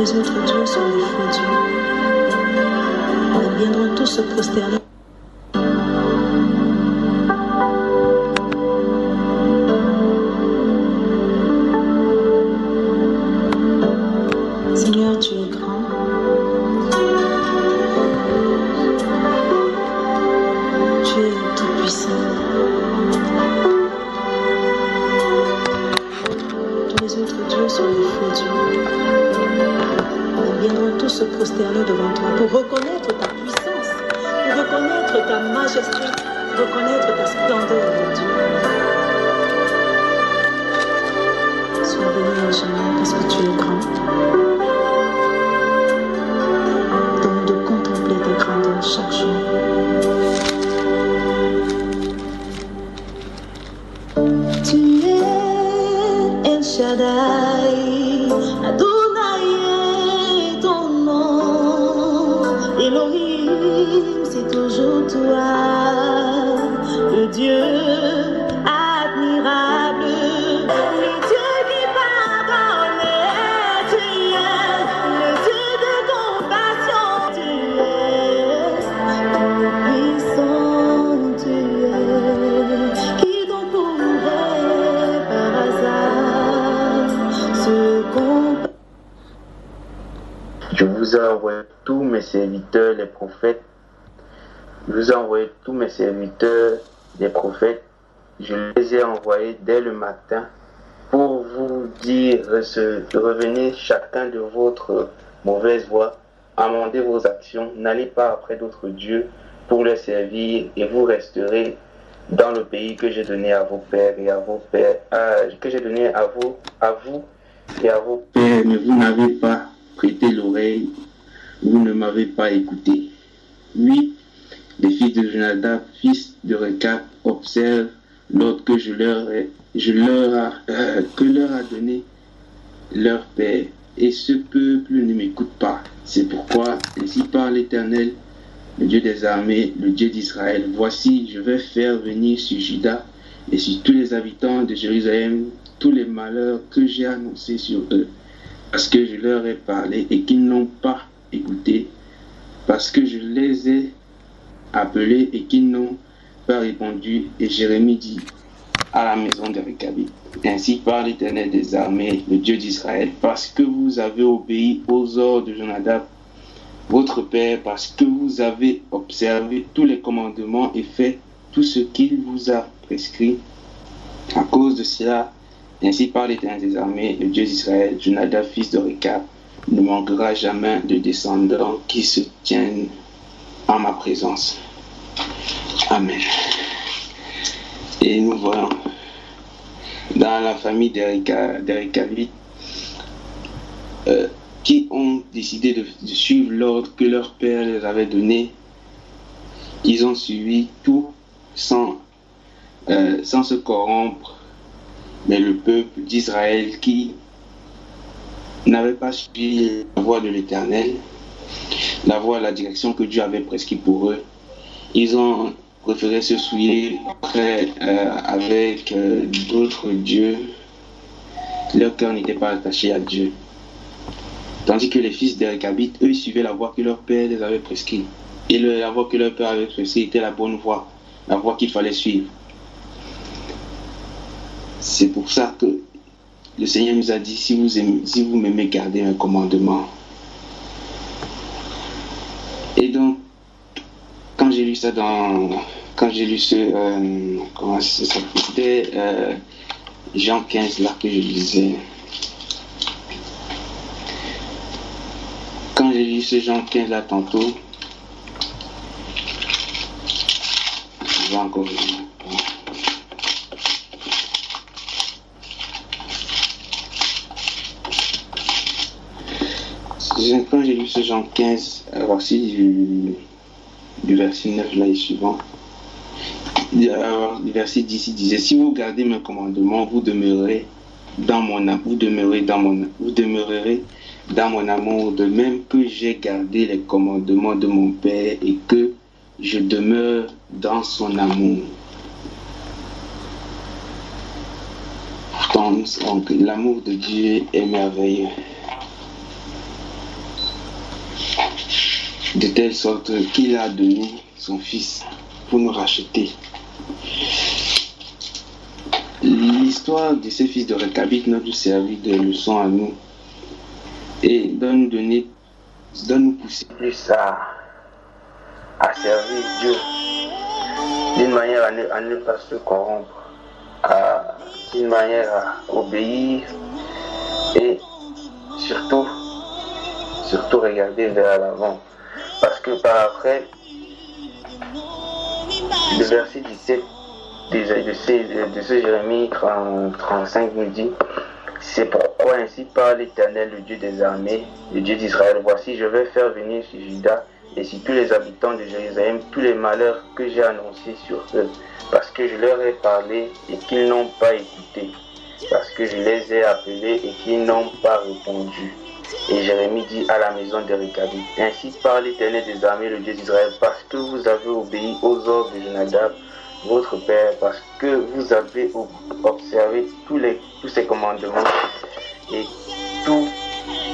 les autres dieux sont des faux dieux. Ils viendront tous se prosterner. Seigneur, tu es grand. Tu es tout-puissant. Tous les autres dieux sont des faux dieux. Ils viendront tous se prosterner devant toi pour reconnaître ta puissance, pour reconnaître ta majesté, pour reconnaître ta splendeur, mon Dieu. Sois béni, Seigneur, parce que tu es grand. Donne de contempler tes grandeurs chaque jour. Tu es El Shaddai, Adonai est ton nom. Elohim, c'est toujours toi, le Dieu admirable, le Dieu qui pardonne. Tu es le Dieu de compassion. Tu es tout puissant, tu es. Qui donc pourrait par hasard se comparer? Je vous ai envoyé tous mes serviteurs, les prophètes. Je vous ai envoyé tous mes serviteurs, les prophètes. Je les ai envoyés dès le matin pour vous dire, revenez chacun de votre mauvaise voie, amendez vos actions, n'allez pas après d'autres dieux pour les servir et vous resterez dans le pays que j'ai donné à vos pères et à vos pères, que j'ai donné à vous et à vos pères, mais vous n'avez pas prêté l'oreille, vous ne m'avez pas écouté. Oui, les fils de Jonadab, fils de Rekab, observent l'ordre que que leur a donné leur père, et ce peuple ne m'écoute pas. C'est pourquoi, ainsi parle l'Éternel, le Dieu des armées, le Dieu d'Israël. Voici, je vais faire venir sur Juda et sur tous les habitants de Jérusalem tous les malheurs que j'ai annoncés sur eux, parce que je leur ai parlé et qu'ils n'ont pas écouté, parce que je les ai appelés et qu'ils n'ont pas répondu. Et Jérémie dit à la maison de Rekabit, ainsi parle l'Éternel des armées, le Dieu d'Israël, parce que vous avez obéi aux ordres de Jonadab, votre père, parce que vous avez observé tous les commandements et fait tout ce qu'il vous a prescrit. À cause de cela, ainsi parle l'Éternel des armées, le Dieu d'Israël, Jonadab, fils de Rekab, ne manquera jamais de descendants qui se tiennent en ma présence. Amen. Et nous voyons dans la famille des Rekabites qui ont décidé de suivre l'ordre que leur père les avait donné. Ils ont suivi tout sans se corrompre, mais le peuple d'Israël qui n'avait pas suivi la voie de l'Éternel, la direction que Dieu avait prescrite pour eux, ils ont préféré se souiller avec d'autres dieux. Leur cœur n'était pas attaché à Dieu. Tandis que les fils des Rekabites, eux, ils suivaient la voie que leur père les avait prescrite. Et la voie que leur père avait prescrite était la bonne voie, la voie qu'il fallait suivre. C'est pour ça que le Seigneur nous a dit, si vous m'aimez, gardez mes commandements. Et donc, quand j'ai lu ça comment ça s'appelait, c'était Jean 15 là que je lisais. Quand j'ai lu ce Jean 15 là tantôt, je vais encore lire. Quand j'ai lu ce Jean 15, voici du verset 9 là et suivant. Le verset 10 il disait, si vous gardez mes commandements, vous demeurerez dans mon amour, de même que j'ai gardé les commandements de mon Père et que je demeure dans son amour. Donc, l'amour de Dieu est merveilleux. de telle sorte qu'il a donné son Fils pour nous racheter. L'histoire de ces fils de Réchabite nous servir de leçon à nous et doit nous pousser plus à servir Dieu d'une manière à ne pas se corrompre, d'une manière à obéir et surtout regarder vers l'avant. Parce que par après, le verset 17 de ce Jérémie 35 nous dit: c'est pourquoi ainsi parle l'Éternel, le Dieu des armées, le Dieu d'Israël. Voici, je vais faire venir sur Juda et sur tous les habitants de Jérusalem tous les malheurs que j'ai annoncés sur eux, parce que je leur ai parlé et qu'ils n'ont pas écouté, parce que je les ai appelés et qu'ils n'ont pas répondu. Et Jérémie dit à la maison de Réchabite: ainsi parle l'Éternel des armées, le Dieu d'Israël, parce que vous avez obéi aux ordres de Jonadab, votre père, parce que vous avez observé tous ses commandements et tout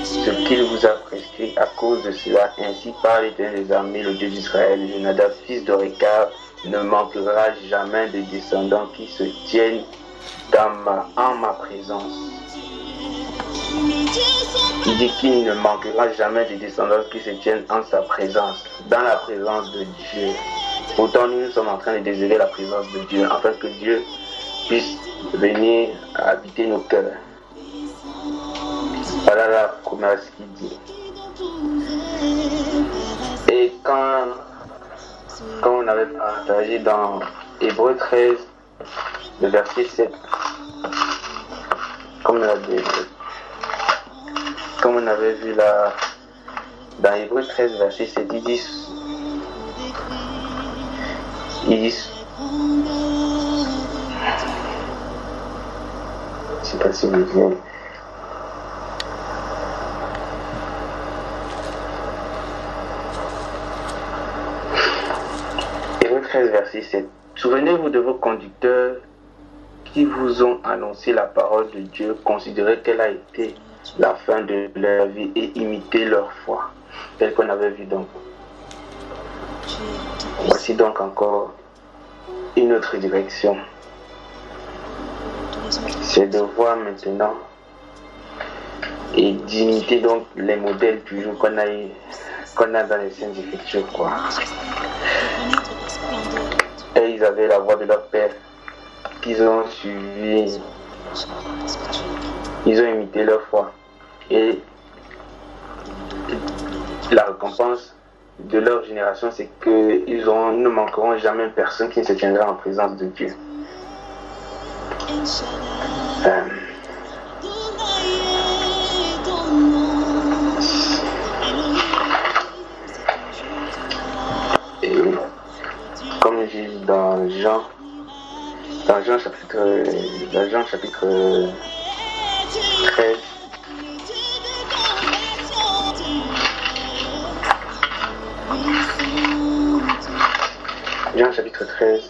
ce qu'il vous a prescrit. À cause de cela, ainsi parle l'Éternel des armées, le Dieu d'Israël, Jonadab, fils de Récab, ne manquera jamais de descendants qui se tiennent en ma présence. Il dit qu'il ne manquera jamais de descendants qui se tiennent en sa présence, dans la présence de Dieu. Pourtant, nous sommes en train de désirer la présence de Dieu, afin que Dieu puisse venir habiter nos cœurs. Voilà la promesse qu'il dit. Et quand on avait partagé dans Hébreux 13, le verset 7, comme on avait vu là, dans Hébreux 13, verset 7, il dit, je sais pas si vous voyez. Hébreux 13, verset 7. Souvenez-vous de vos conducteurs qui vous ont annoncé la parole de Dieu, considérez quelle a été la fin de leur vie et imitez leur foi, tel qu'on avait vu donc. Voici donc encore une autre direction. C'est de voir maintenant et d'imiter donc les modèles toujours qu'on a dans les Saintes Écritures, quoi. Et ils avaient la voix de leur père qu'ils ont suivi, ils ont imité leur foi et la récompense de leur génération, c'est qu'ils ne manqueront jamais personne qui se tiendra en présence de Dieu. Et comme j'ai dit dans Jean chapitre 13, Jean chapitre 13,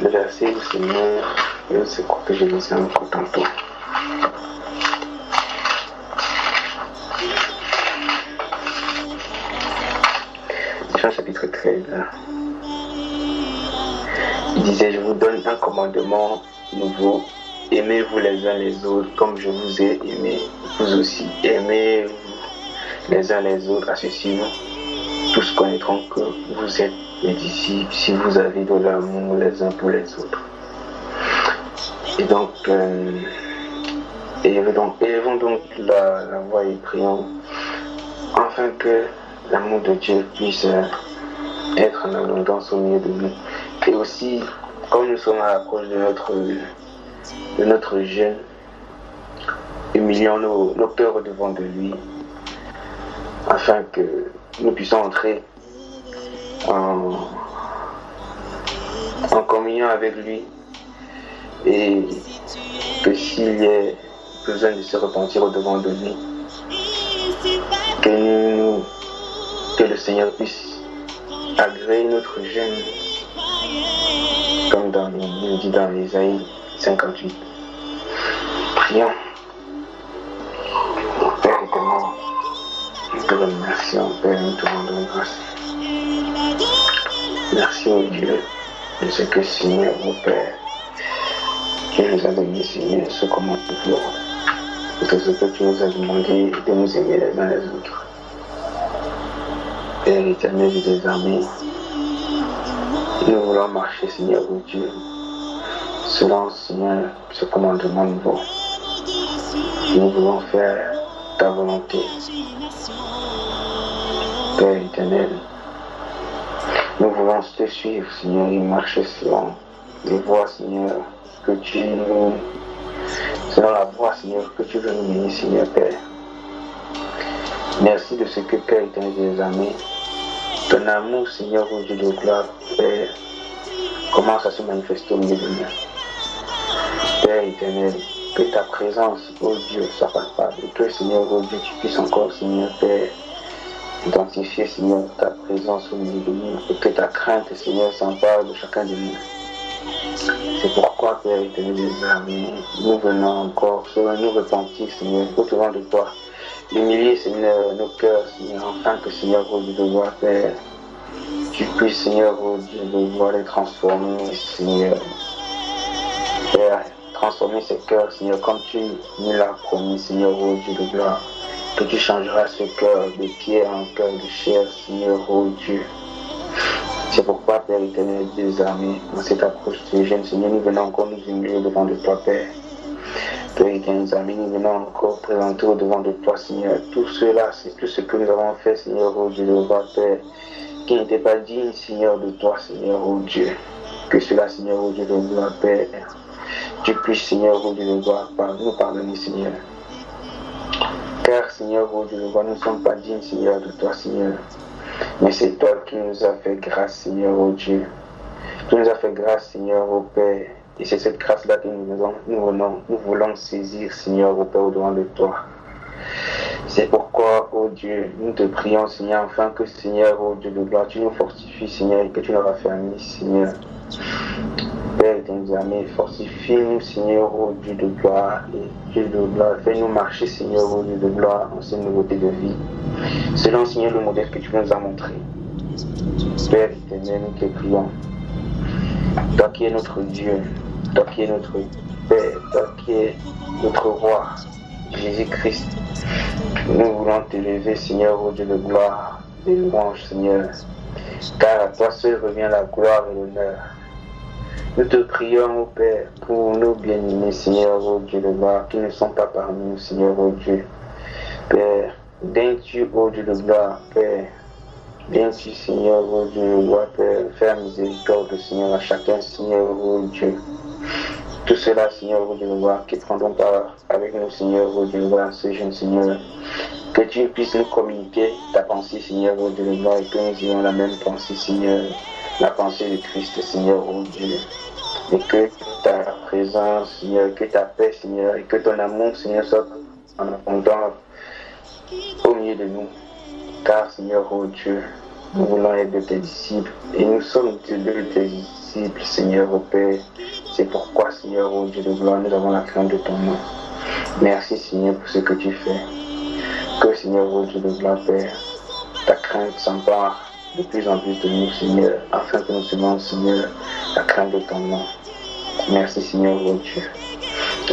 le verset du Seigneur, c'est quoi que je lisais encore tantôt. Jean chapitre 13, il disait: je vous donne un commandement nouveau, aimez-vous les uns les autres comme je vous ai aimé, vous aussi aimez-vous les uns les autres, à ceci tous connaîtront que vous êtes mes disciples si vous avez de l'amour les uns pour les autres. Et donc, élevons donc la voix et prions afin que l'amour de Dieu puisse être en abondance au milieu de nous. Et aussi, comme nous sommes à l'approche de notre jeûne, humilions nos cœurs au-devant de lui, afin que nous puissions entrer en communion avec lui, et que s'il y a besoin de se repentir au-devant de lui, que le Seigneur puisse agréer notre jeûne, comme il dit dans Isaïe 58. Prions. Mon Père éternel, te remercions, Père, nous te rendons grâce. Merci, au Dieu, de ce que, Seigneur, mon Père, tu nous as donné, Seigneur, ce commandement, de ce que tu nous as demandé de nous aimer les uns les autres. Père éternel des armées, nous voulons marcher, Seigneur, au Dieu, selon, Seigneur, ce commandement nouveau. Nous voulons faire ta volonté. Père éternel, nous voulons te suivre, Seigneur, et marcher selon les voies, Seigneur, que tu nous... selon la voie, Seigneur, que tu veux nous mener, Seigneur, Père. Merci de ce que, Père éternel des armées, ton amour, Seigneur, au Dieu de gloire, Père, commence à se manifester au milieu de nous. Père éternel, que ta présence, ô Dieu, soit palpable, et que, Seigneur, ô Dieu, tu puisses encore, Seigneur, Père, identifier, Seigneur, ta présence au milieu de nous, et que ta crainte, Seigneur, s'empare de chacun de nous. C'est pourquoi, Père éternel des armées, nous venons encore, nous repentir, Seigneur, au-devant de toi, humilier, Seigneur, nos cœurs, Seigneur, afin que, Seigneur, ô Dieu de gloire, Père, tu puisses, Seigneur, ô Dieu de gloire, les transformer, Seigneur. Père, transformer ces cœurs, Seigneur, comme tu nous l'as promis, Seigneur, ô Dieu de gloire, que tu changeras ce cœur de pierre en cœur de chair, Seigneur, ô Dieu. C'est pourquoi, Père éternel des armées, dans cette approche de jeune, Seigneur, nous venons encore nous humilier devant de toi, Père. Père éternel des armées, nous venons encore présenter au devant de toi, Seigneur. Tout cela, c'est tout ce que nous avons fait, Seigneur, ô Dieu de gloire, Père, qui n'était pas digne, Seigneur, de toi, Seigneur, ô Dieu. Que cela, Seigneur, ô Dieu de gloire, Père, tu puisses, Seigneur, ô Dieu de gloire, nous pardonner, Seigneur. Car, Seigneur, ô Dieu de gloire, nous ne sommes pas dignes, Seigneur, de toi, Seigneur. Mais c'est toi qui nous as fait grâce, Seigneur, ô Dieu. Tu nous as fait grâce, Seigneur, ô Père. Et c'est cette grâce-là que nous voulons saisir, Seigneur, ô Père, au-devant de toi. C'est pourquoi, ô Dieu, nous te prions, Seigneur, afin que, Seigneur, ô Dieu de gloire, tu nous fortifies, Seigneur, et que tu nous raffermis, Seigneur. Père éternel, fortifie-nous, Seigneur, ô Dieu de gloire, et Dieu de gloire, fais-nous marcher, Seigneur, ô Dieu de gloire, en cette nouveauté de vie. Selon, Seigneur, le modèle que tu nous as montré. Père éternel, nous te prions. Toi qui es notre Dieu, toi qui es notre Père, toi qui es notre Roi, Jésus-Christ, nous voulons t'élever, Seigneur, ô Dieu de gloire, des louanges, Seigneur, car à toi seul revient la gloire et l'honneur. Nous te prions, ô Père, pour nos bien-aimés, Seigneur, ô Dieu de gloire, qui ne sont pas parmi nous, Seigneur, ô Dieu. Père, daignes-tu, ô Dieu de gloire, Père, daignes-tu, Seigneur, ô Dieu de gloire, Père, faire miséricorde, Seigneur, à chacun, Seigneur, ô Dieu. Tout cela, Seigneur, ô Dieu de gloire, qui prendront part avec nous, Seigneur, ô Dieu de gloire, ce jeune Seigneur. Que tu puisses nous communiquer ta pensée, Seigneur, ô Dieu de gloire, et que nous ayons la même pensée, Seigneur, la pensée de Christ, Seigneur, ô Dieu. Et que ta présence, Seigneur, que ta paix, Seigneur, et que ton amour, Seigneur, soit en abondance au milieu de nous. Car, Seigneur, ô Dieu, nous voulons être de tes disciples. Et nous sommes de tes disciples, Seigneur, ô Père. C'est pourquoi, Seigneur, ô Dieu de gloire, nous avons la crainte de ton nom. Merci, Seigneur, pour ce que tu fais. Que, Seigneur, ô Dieu de gloire, Père, ta crainte s'empare de plus en plus de nous, Seigneur, afin que nous soyons, Seigneur, la crainte de ton nom. Merci, Seigneur, ô Dieu.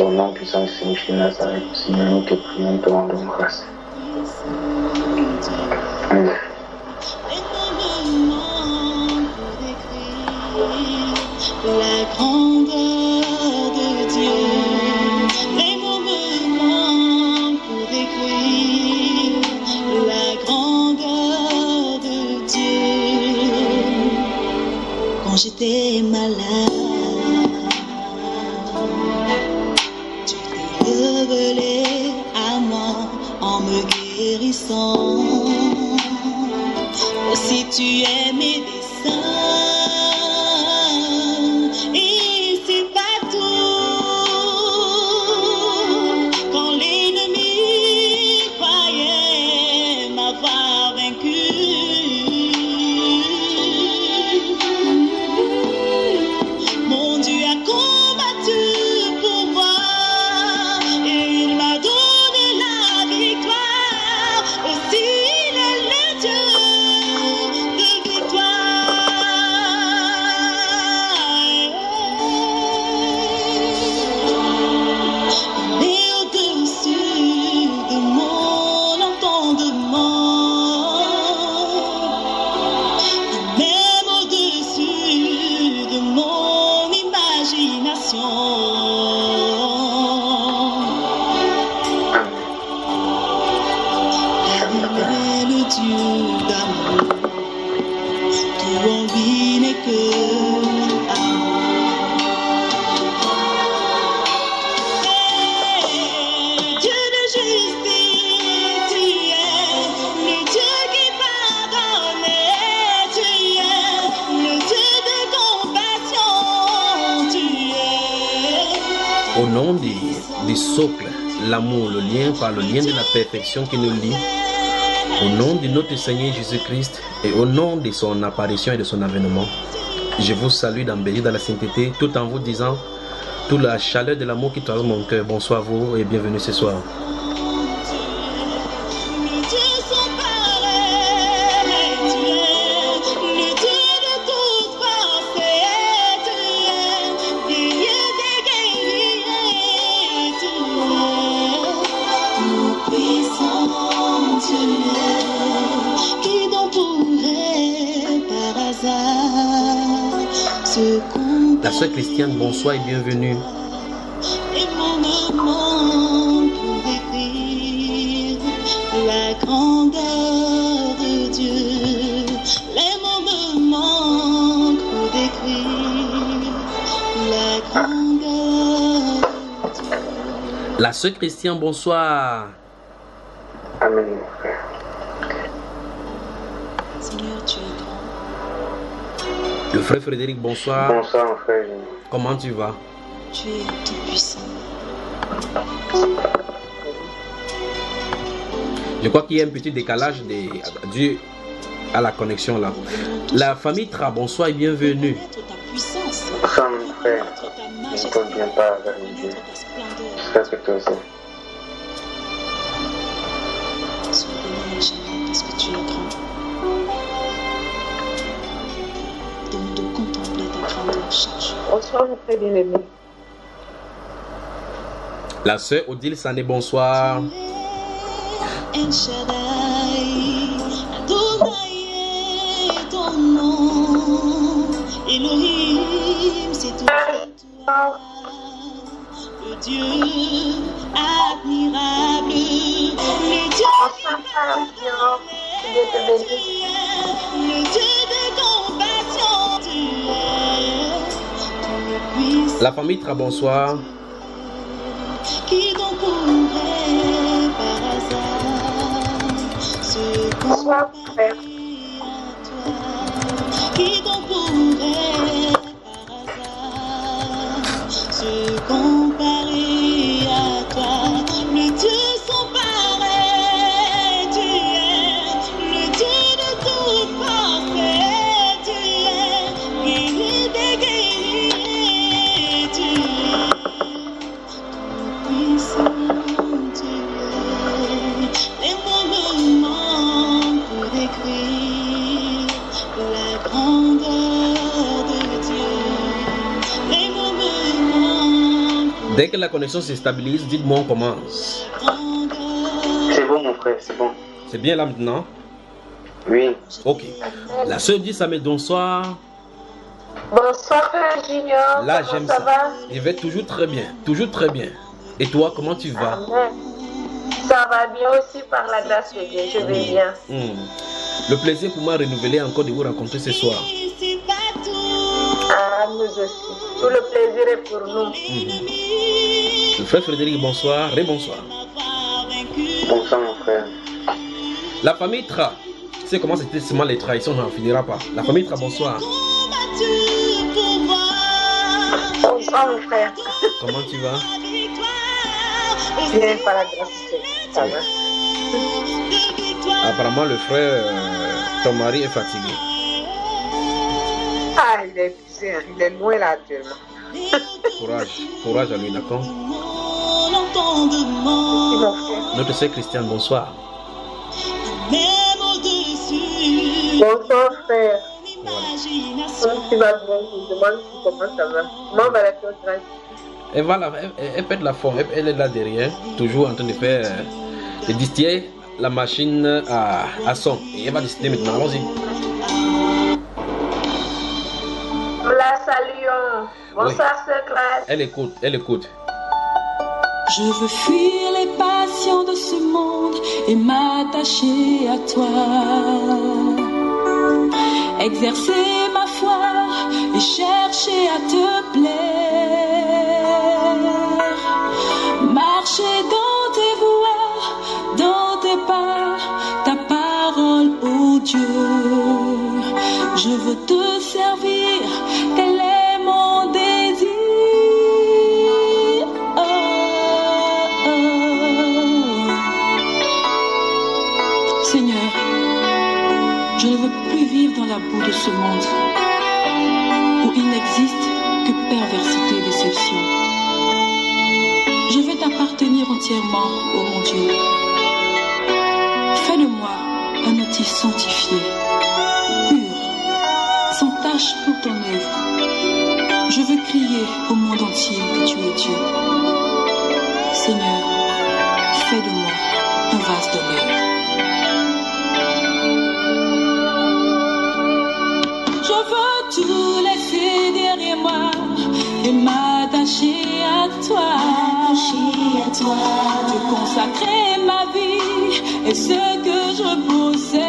Au nom puissant du Seigneur de Nazareth, Seigneur, nous te prions, nous te rendons grâce. Amen. La grandeur de Dieu, les mots me manquent pour décrire la grandeur de Dieu. Quand j'étais malade, tu t'es révélé à moi en me guérissant. Aussi tu es mes desseins. Aussi nom du socle, l'amour, le lien par le lien de la perfection qui nous lie, au nom de notre Seigneur Jésus-Christ et au nom de son apparition et de son avènement, je vous salue d'embellir dans la sainteté tout en vous disant toute la chaleur de l'amour qui traverse mon cœur. Bonsoir à vous et bienvenue ce soir. La sœur Christiane, bonsoir et bienvenue. Les mots me manquent pour décrire la grandeur de Dieu. Les mots me manquent pour décrire la grandeur de Dieu. La sœur Christiane, bonsoir. Amen. Seigneur, tu es grand. Le frère Frédéric, bonsoir. Bonsoir, mon frère. Comment tu vas? Tu es tout puissant. Je crois qu'il y a un petit décalage dû à la connexion là. La famille Tra, bonsoir et bienvenue. Bonsoir, mon frère. Je ne conviens pas vers Dieu. J'espère que toi aussi. Sois béni, Seigneur, parce que tu es grand. De contempler ta grandeur chaque jour. Bonsoir, mon frère bien-aimé. La sœur Odile Sané, bonsoir. El Shaddai, Adonai est ton nom. Elohim, c'est tout toi. Le Dieu admirable, le Dieu le Dieu de compassion, tu es puissant. La famille Tra, bonsoir. Qui donc pourrait par hasard se comparer à toi? Qui donc pourrait par hasard se comparer à toi? Le Dieu sans pareil, tu es le Dieu de toute parfaite, tu es guéri des guéris, tu es puissant, tu es. Les mots me manquent pour décrire la grandeur de Dieu. Les mots me manquent. Dès que la connexion se stabilise, dites-moi on commence. C'est bon, mon frère, c'est bon. C'est bien là maintenant? Oui. Ok. La sœur dit Samuel, bonsoir. Bonsoir, frère Junior. Là, Comment j'aime ça ça. va? Je vais toujours très bien. Toujours très bien. Et toi, comment tu vas? Amen. Ça va bien aussi par la grâce de Dieu. Je vais bien. Le plaisir pour moi renouvelé encore de vous rencontrer ce soir. C'est pas tout. Ah, nous aussi. Tout le plaisir est pour nous. Le frère Frédéric, bonsoir. Rebonsoir. Bonsoir, mon frère. La famille Tra. Tu sais comment c'était seulement les trahisons, on n'en finira pas. La famille Tra, bonsoir. Bonsoir, mon frère. Comment tu vas? Bien par la grâce de Dieu. Ça va. Apparemment, le frère, ton mari est fatigué. Ah, il est épuisé. Il est loin là actuellement. Courage. Courage à lui, d'accord? Merci, mon frère. Notre sœur Christiane, bonsoir. Bonsoir, frère. Voilà. Comment tu vas bien? Je me demande comment ça va. Comment va la chose? Elle va là, elle pète la forme, elle est là derrière, toujours en train de faire, de distiller la machine à son. Et elle va distiller maintenant, allons-y. Nous la saluons. Bonsoir, sœur Claire. Elle écoute, elle écoute. Je veux fuir les passions de ce monde et m'attacher à toi. Exercer ma foi et chercher à te plaire. Marcher dans tes voies, dans tes pas, ta parole, ô Dieu. Je veux te servir, tel est mon désir. Oh. Je ne veux plus vivre dans la boue de ce monde où il n'existe que perversité et déception. Je veux t'appartenir entièrement, ô mon Dieu. Fais de moi un outil sanctifié, pur, sans tache pour ton œuvre. Je veux crier au monde entier que tu es Dieu. Seigneur, fais de moi un vase d'honneur. Je veux tout laisser derrière moi et m'attacher à toi. Te consacrer ma vie et ce que je possède.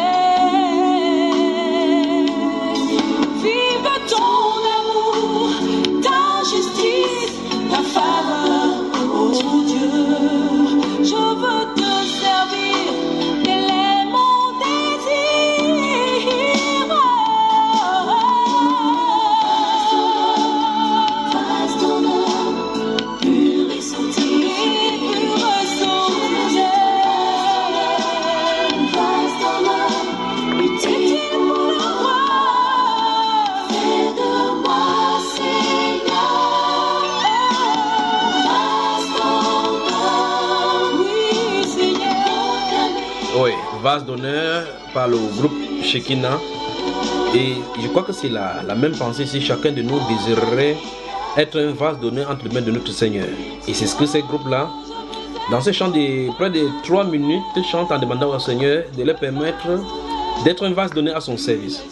Vive ton amour, ta justice, ta faveur, oh Dieu. Je veux te servir, tel est mon désir. Vase d'honneur, pur et sanctifié. Vase d'honneur, utile pour la gloire. Fais de moi, Seigneur, vase d'honneur. Oui, Seigneur. Oui, vase d'honneur par le groupe Shekinah. Et je crois que c'est la même pensée si chacun de nous désirerait être un vase d'honneur entre les mains de notre Seigneur. Et c'est ce que ces groupes-là, dans ce chant de près de 3 minutes, chantent en demandant au Seigneur de leur permettre d'être un vase d'honneur à son service.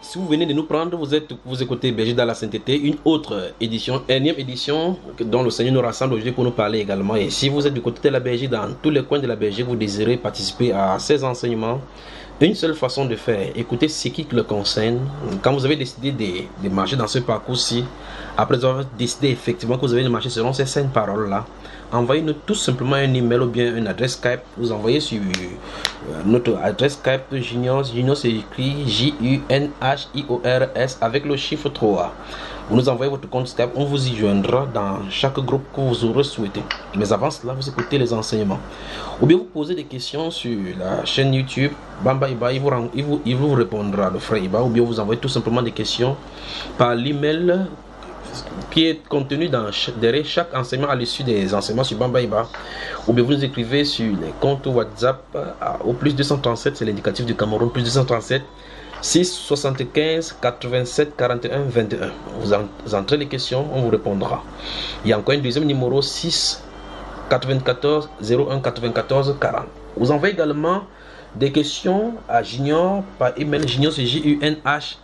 Si vous venez de nous prendre, vous écoutez Berger dans la sainteté, une autre édition, énième édition dont le Seigneur nous rassemble aujourd'hui pour nous parler également. Et si vous êtes du côté de la Berger, dans tous les coins de la Berger, vous désirez participer à ces enseignements, une seule façon de faire, écoutez ce qui le concerne. Quand vous avez décidé de marcher dans ce parcours-ci, après avoir décidé effectivement que vous avez de marcher selon ces saintes paroles-là, envoyez-nous tout simplement un email ou bien une adresse Skype. Vous envoyez sur notre adresse Skype Juniors. Juniors c'est écrit J-U-N-H-I-O-R-S avec le chiffre 3. Vous nous envoyez votre compte Skype, on vous y joindra dans chaque groupe que vous aurez souhaité. Mais avant cela, vous écoutez les enseignements. Ou bien vous posez des questions sur la chaîne YouTube Bamba Iba, il vous répondra, le frère Iba. Ou bien vous envoyez tout simplement des questions par l'email qui est contenu derrière chaque enseignement à l'issue des enseignements sur Bamba Iba. Ou bien vous nous écrivez sur les comptes WhatsApp au plus 237, c'est l'indicatif du Cameroun, plus 237 6 75 87 41 21. Vous entrez les questions, on vous répondra. Il y a encore un deuxième numéro 6 94 01 94 40. Vous envoyez également des questions à Junior par email. Junior c'est JUNHIORS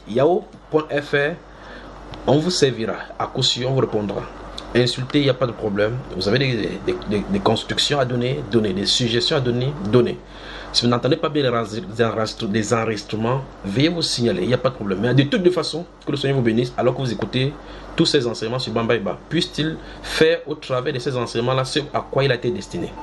@yahoo.fr. On vous servira, à coup sûr on vous répondra. Insultez, il n'y a pas de problème. Vous avez des constructions à donner, donnez. Des suggestions à donner, donnez. Si vous n'entendez pas bien des enregistrements, veuillez vous signaler, il n'y a pas de problème. Mais de toutes les façons, que le Seigneur vous bénisse alors que vous écoutez tous ces enseignements sur Bamba Iba. Puisse-t-il faire au travers de ces enseignements-là ce à quoi il a été destiné.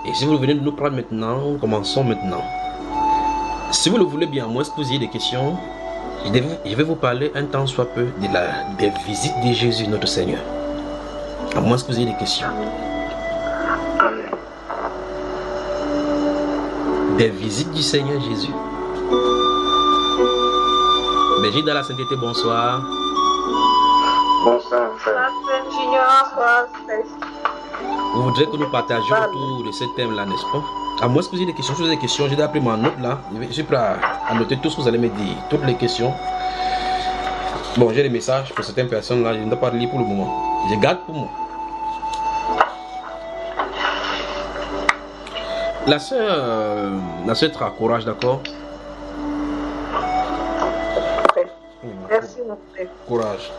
Et si vous venez de nous prendre maintenant, commençons maintenant. Si vous le voulez bien, à moins que vous ayez des questions, je vais vous parler un temps soit peu des visites de Jésus, notre Seigneur. À moins que vous ayez des questions. Des visites du Seigneur Jésus. Berger dans la sainteté, bonsoir. Bonsoir, frère. Vous voudrez que nous partagions autour de ce thème-là, n'est-ce pas? À moins que vous ayez des questions, si vous avez des questions, j'ai appris ma note là. Je suis prêt à noter tout ce que vous allez me dire, toutes les questions. Bon, j'ai des messages pour certaines personnes là, je ne dois pas lire pour le moment. Je garde pour moi. La soeur te courage, d'accord? Merci. Merci, mon frère. Courage.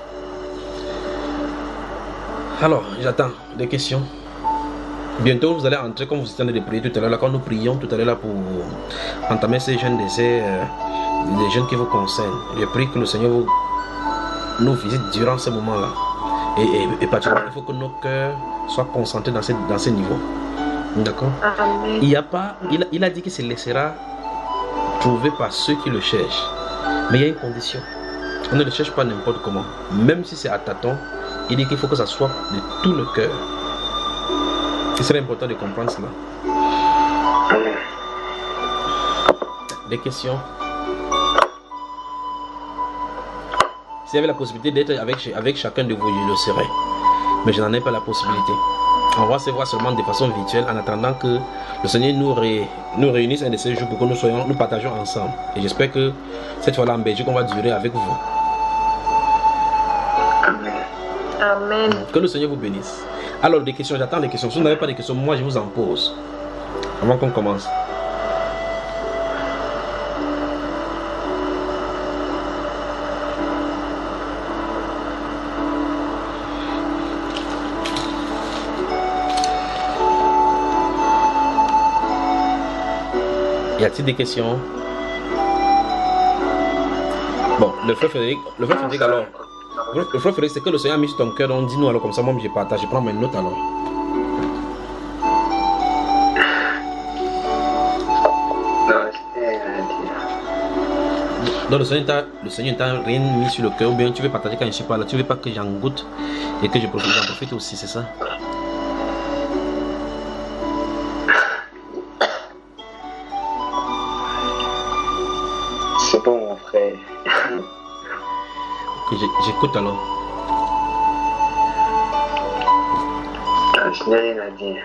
Alors, j'attends des questions. Bientôt, vous allez entrer, comme vous étiez en train de prier tout à l'heure, quand nous prions tout à l'heure pour entamer ces jeunes déserts, des jeunes qui vous concernent. Je prie que le Seigneur nous visite durant ce moment-là. Et particulièrement, il faut que nos cœurs soient concentrés dans ces niveaux. D'accord? Amen. Il a dit qu'il se laissera trouver par ceux qui le cherchent. Mais il y a une condition. On ne le cherche pas n'importe comment. Même si c'est à tâtons, il dit qu'il faut que ça soit de tout le cœur. Il serait important de comprendre cela. Des questions? S'il y avait la possibilité d'être avec chacun de vous, je le serais. Mais je n'en ai pas la possibilité. On va se voir seulement de façon virtuelle en attendant que le Seigneur nous réunisse un de ces jours pour que nous partageons ensemble. Et j'espère que cette fois-là en Belgique, on va durer avec vous. Amen. Que le Seigneur vous bénisse. Alors, des questions, j'attends des questions. Si vous n'avez pas de questions, moi je vous en pose. Avant qu'on commence. Y a-t-il des questions? Bon, le frère Frédéric alors. Le frère Frédéric, c'est que le Seigneur a mis sur ton cœur, donc dis-nous alors, comme ça, moi je partage, je prends mes notes alors. Donc le Seigneur ne t'a rien mis sur le cœur, ou bien tu veux partager quand je ne suis pas là, tu veux pas que j'en goûte et que j'en profite aussi, c'est ça? C'est bon, mon frère. Ok, j'écoute alors. Je n'ai rien à dire.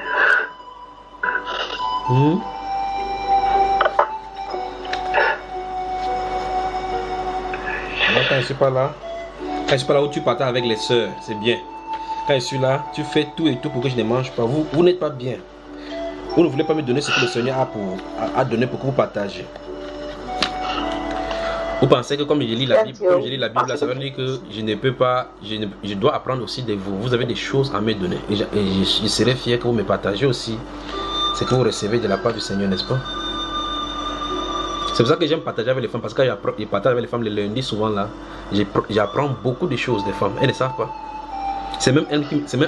Quand je suis pas là, où tu partages avec les sœurs, c'est bien. Quand je suis là, tu fais tout et tout pour que je ne mange pas. Vous n'êtes pas bien. Vous ne voulez pas me donner ce que le Seigneur a donné pour que vous partagez. Vous pensez que comme je lis la Bible, ça veut dire que je ne peux pas, je dois apprendre aussi de vous. Vous avez des choses à me donner. Et je serai fier que vous me partagez aussi ce que vous recevez de la part du Seigneur, n'est-ce pas? C'est pour ça que j'aime partager avec les femmes, parce que je partage avec les femmes le lundi souvent là. J'apprends beaucoup de choses des femmes. Elles ne savent pas. C'est même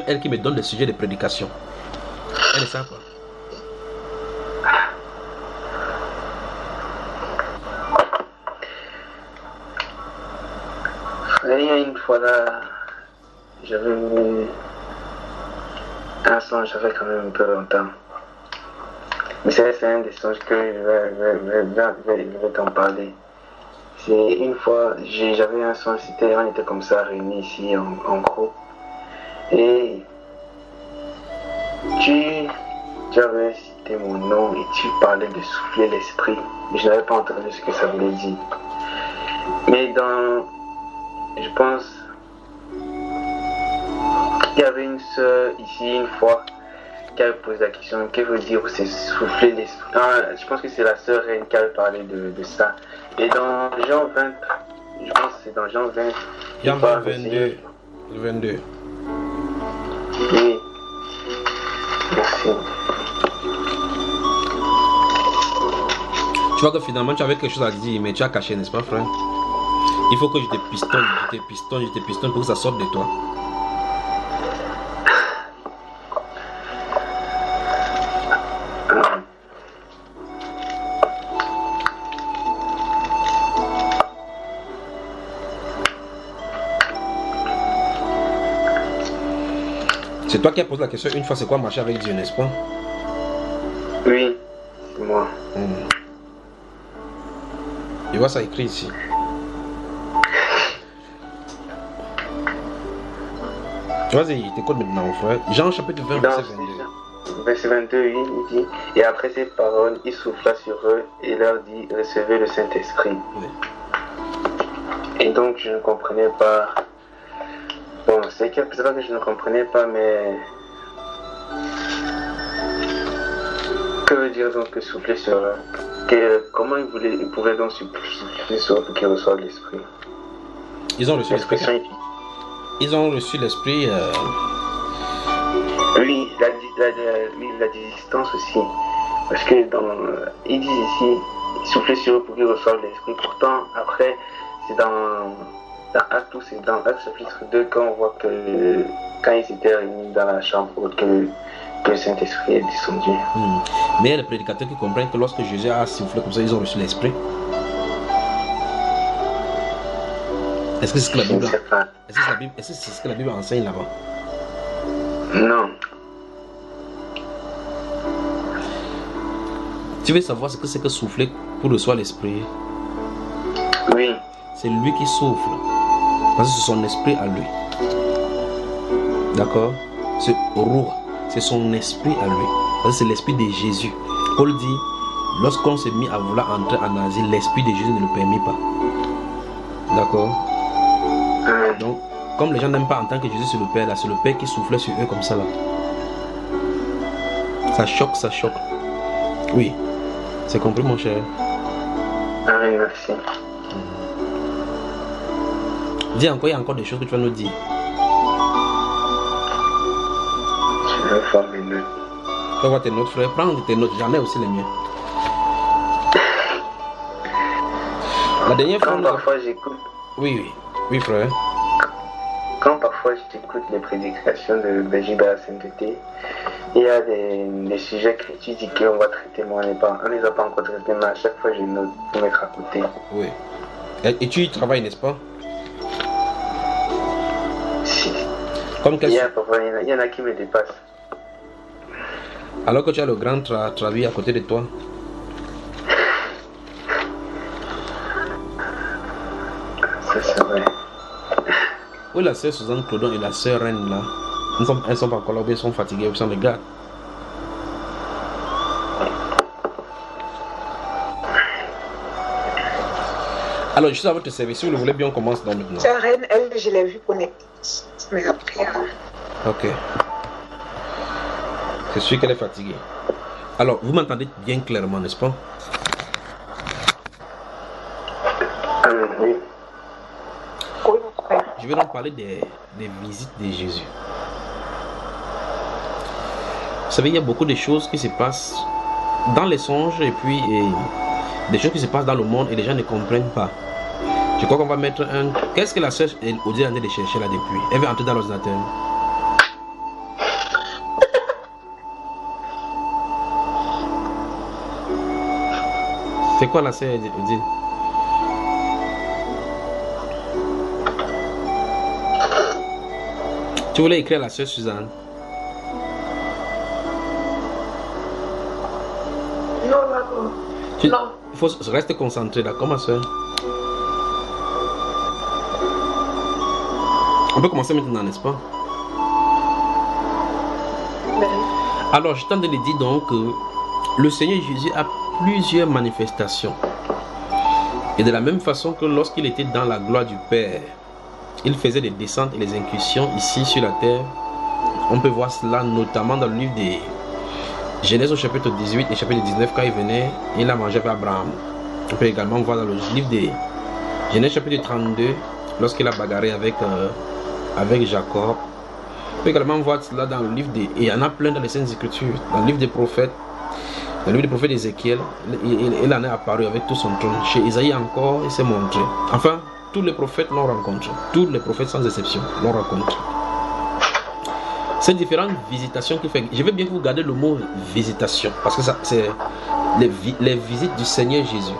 elles qui me donnent des sujets de prédication. Elles ne savent pas. Il y a une fois là, j'avais mis un songe, j'avais quand même un peu longtemps. Mais c'est un des songes que je vais t'en parler. C'est une fois, j'avais un songe, on était comme ça réunis ici en groupe. Et tu avais cité mon nom et tu parlais de souffler l'esprit. Mais je n'avais pas entendu ce que ça voulait dire. Mais je pense qu'il y avait une sœur ici une fois qui avait posé la question, que veut dire c'est souffler l'esprit. Je pense que c'est la sœur Reine qui avait parlé de ça. Et dans Jean 20, je pense que c'est dans Jean 20. Jean 22. 22. Oui. Merci. Tu vois que finalement tu avais quelque chose à dire, mais tu as caché, n'est-ce pas, frère? Il faut que je te pistonne pour que ça sorte de toi. C'est toi qui as posé la question une fois, c'est quoi marcher avec Dieu, n'est-ce pas? Oui, c'est moi. Tu vois ça écrit ici. Vas-y, t'écoute maintenant, frère. Jean chapitre 20, verset 22. Verset 22, oui, il dit, et après ces paroles, il souffla sur eux et leur dit, recevez le Saint-Esprit. Oui. Et donc, je ne comprenais pas. Bon, c'est pas que je ne comprenais pas, mais. Que veut dire donc que souffler sur eux? Comment ils pouvaient donc souffler sur eux pour qu'ils reçoivent l'Esprit? Ils ont reçu l'esprit. Ils ont reçu l'esprit. Oui, la distance aussi. Parce que ils disent ici, ils soufflaient sur eux pour qu'ils reçoivent l'esprit. Pourtant, après, c'est dans Actes, c'est dans Actes chapitre 2 quand on voit que quand ils étaient réunis dans la chambre haute, que le Saint-Esprit est descendu. Mais il y a des prédicateurs qui comprennent que lorsque Jésus a soufflé comme ça, ils ont reçu l'esprit. Est-ce que c'est ce que la Bible, est-ce que c'est ce que la Bible enseigne là-bas? Non. Tu veux savoir ce que c'est que souffler pour recevoir l'esprit? Oui. C'est lui qui souffle. Parce que c'est son esprit à lui. D'accord? C'est Ruach. C'est son esprit à lui. Parce que c'est l'esprit de Jésus. Paul dit, lorsqu'on s'est mis à vouloir entrer en Asie, l'esprit de Jésus ne le permet pas. D'accord? Donc, comme les gens n'aiment pas entendre que Jésus c'est le Père, là, c'est le Père qui soufflait sur eux comme ça là. Ça choque, ça choque. Oui. C'est compris mon cher? Ah oui, merci. Dis encore, il y a encore des choses que tu vas nous dire. Je vais faire mes notes. Tu vas voir tes notes, frère. Prends tes notes, j'en ai aussi les miens. La dernière fois. Quand parfois j'écoute. Oui, frère. Quand parfois j'écoute les prédications de Belgique de la sainteté, il y a des sujets critiques qu'on va traiter, mais on ne les a pas encore traités, mais à chaque fois je note pour mettre à côté. Oui. Et tu y travailles, n'est-ce pas? Si. Comme il y en a qui me dépassent. Alors que tu as le grand travail à côté de toi. Ça c'est vrai. Oui, la sœur Suzanne Clodon et la sœur Reine là, elles sont pas encore là, elles sont fatiguées, elles sont les gars. Alors, je suis à votre service, si vous le voulez bien, on commence donc maintenant. Sœur Reine, elle, je l'ai vue connectée. Mais après. Ok. C'est sûr qu'elle est fatiguée. Alors, vous m'entendez bien clairement, n'est-ce pas? Oui. Oui, mon frère. Je vais donc parler des visites de Jésus. Vous savez, il y a beaucoup de choses qui se passent dans les songes et puis des choses qui se passent dans le monde et les gens ne comprennent pas. Je crois qu'on va mettre un... Qu'est-ce que la sœur Odile est en train de chercher là depuis? Elle veut entrer dans l'ordinateur. C'est quoi la sœur Odile? Tu voulais écrire à la sœur Suzanne? Non, d'accord. Non. Il faut rester concentré, d'accord, ma soeur? On peut commencer maintenant, n'est-ce pas? Ben. Alors, je t'en ai dit donc que le Seigneur Jésus a plusieurs manifestations. Et de la même façon que lorsqu'il était dans la gloire du Père, il faisait des descentes et des incursions ici sur la terre. On peut voir cela notamment dans le livre de Genèse au chapitre 18 et chapitre 19, quand il venait, il a mangé avec Abraham. On peut également voir dans le livre de Genèse chapitre 32, lorsqu'il a bagarré avec Jacob. On peut également voir cela dans le livre de... Et il y en a plein dans les Saintes Écritures. Dans le livre des prophètes, dans le livre des prophètes d'Ézéchiel, il en est apparu avec tout son trône. Chez Isaïe encore, il s'est montré. Enfin, tous les prophètes l'ont rencontré. Tous les prophètes sans exception l'ont rencontré. Ces différentes visitations qu'il fait, je veux bien que vous gardez le mot visitation, parce que ça, c'est les visites du Seigneur Jésus.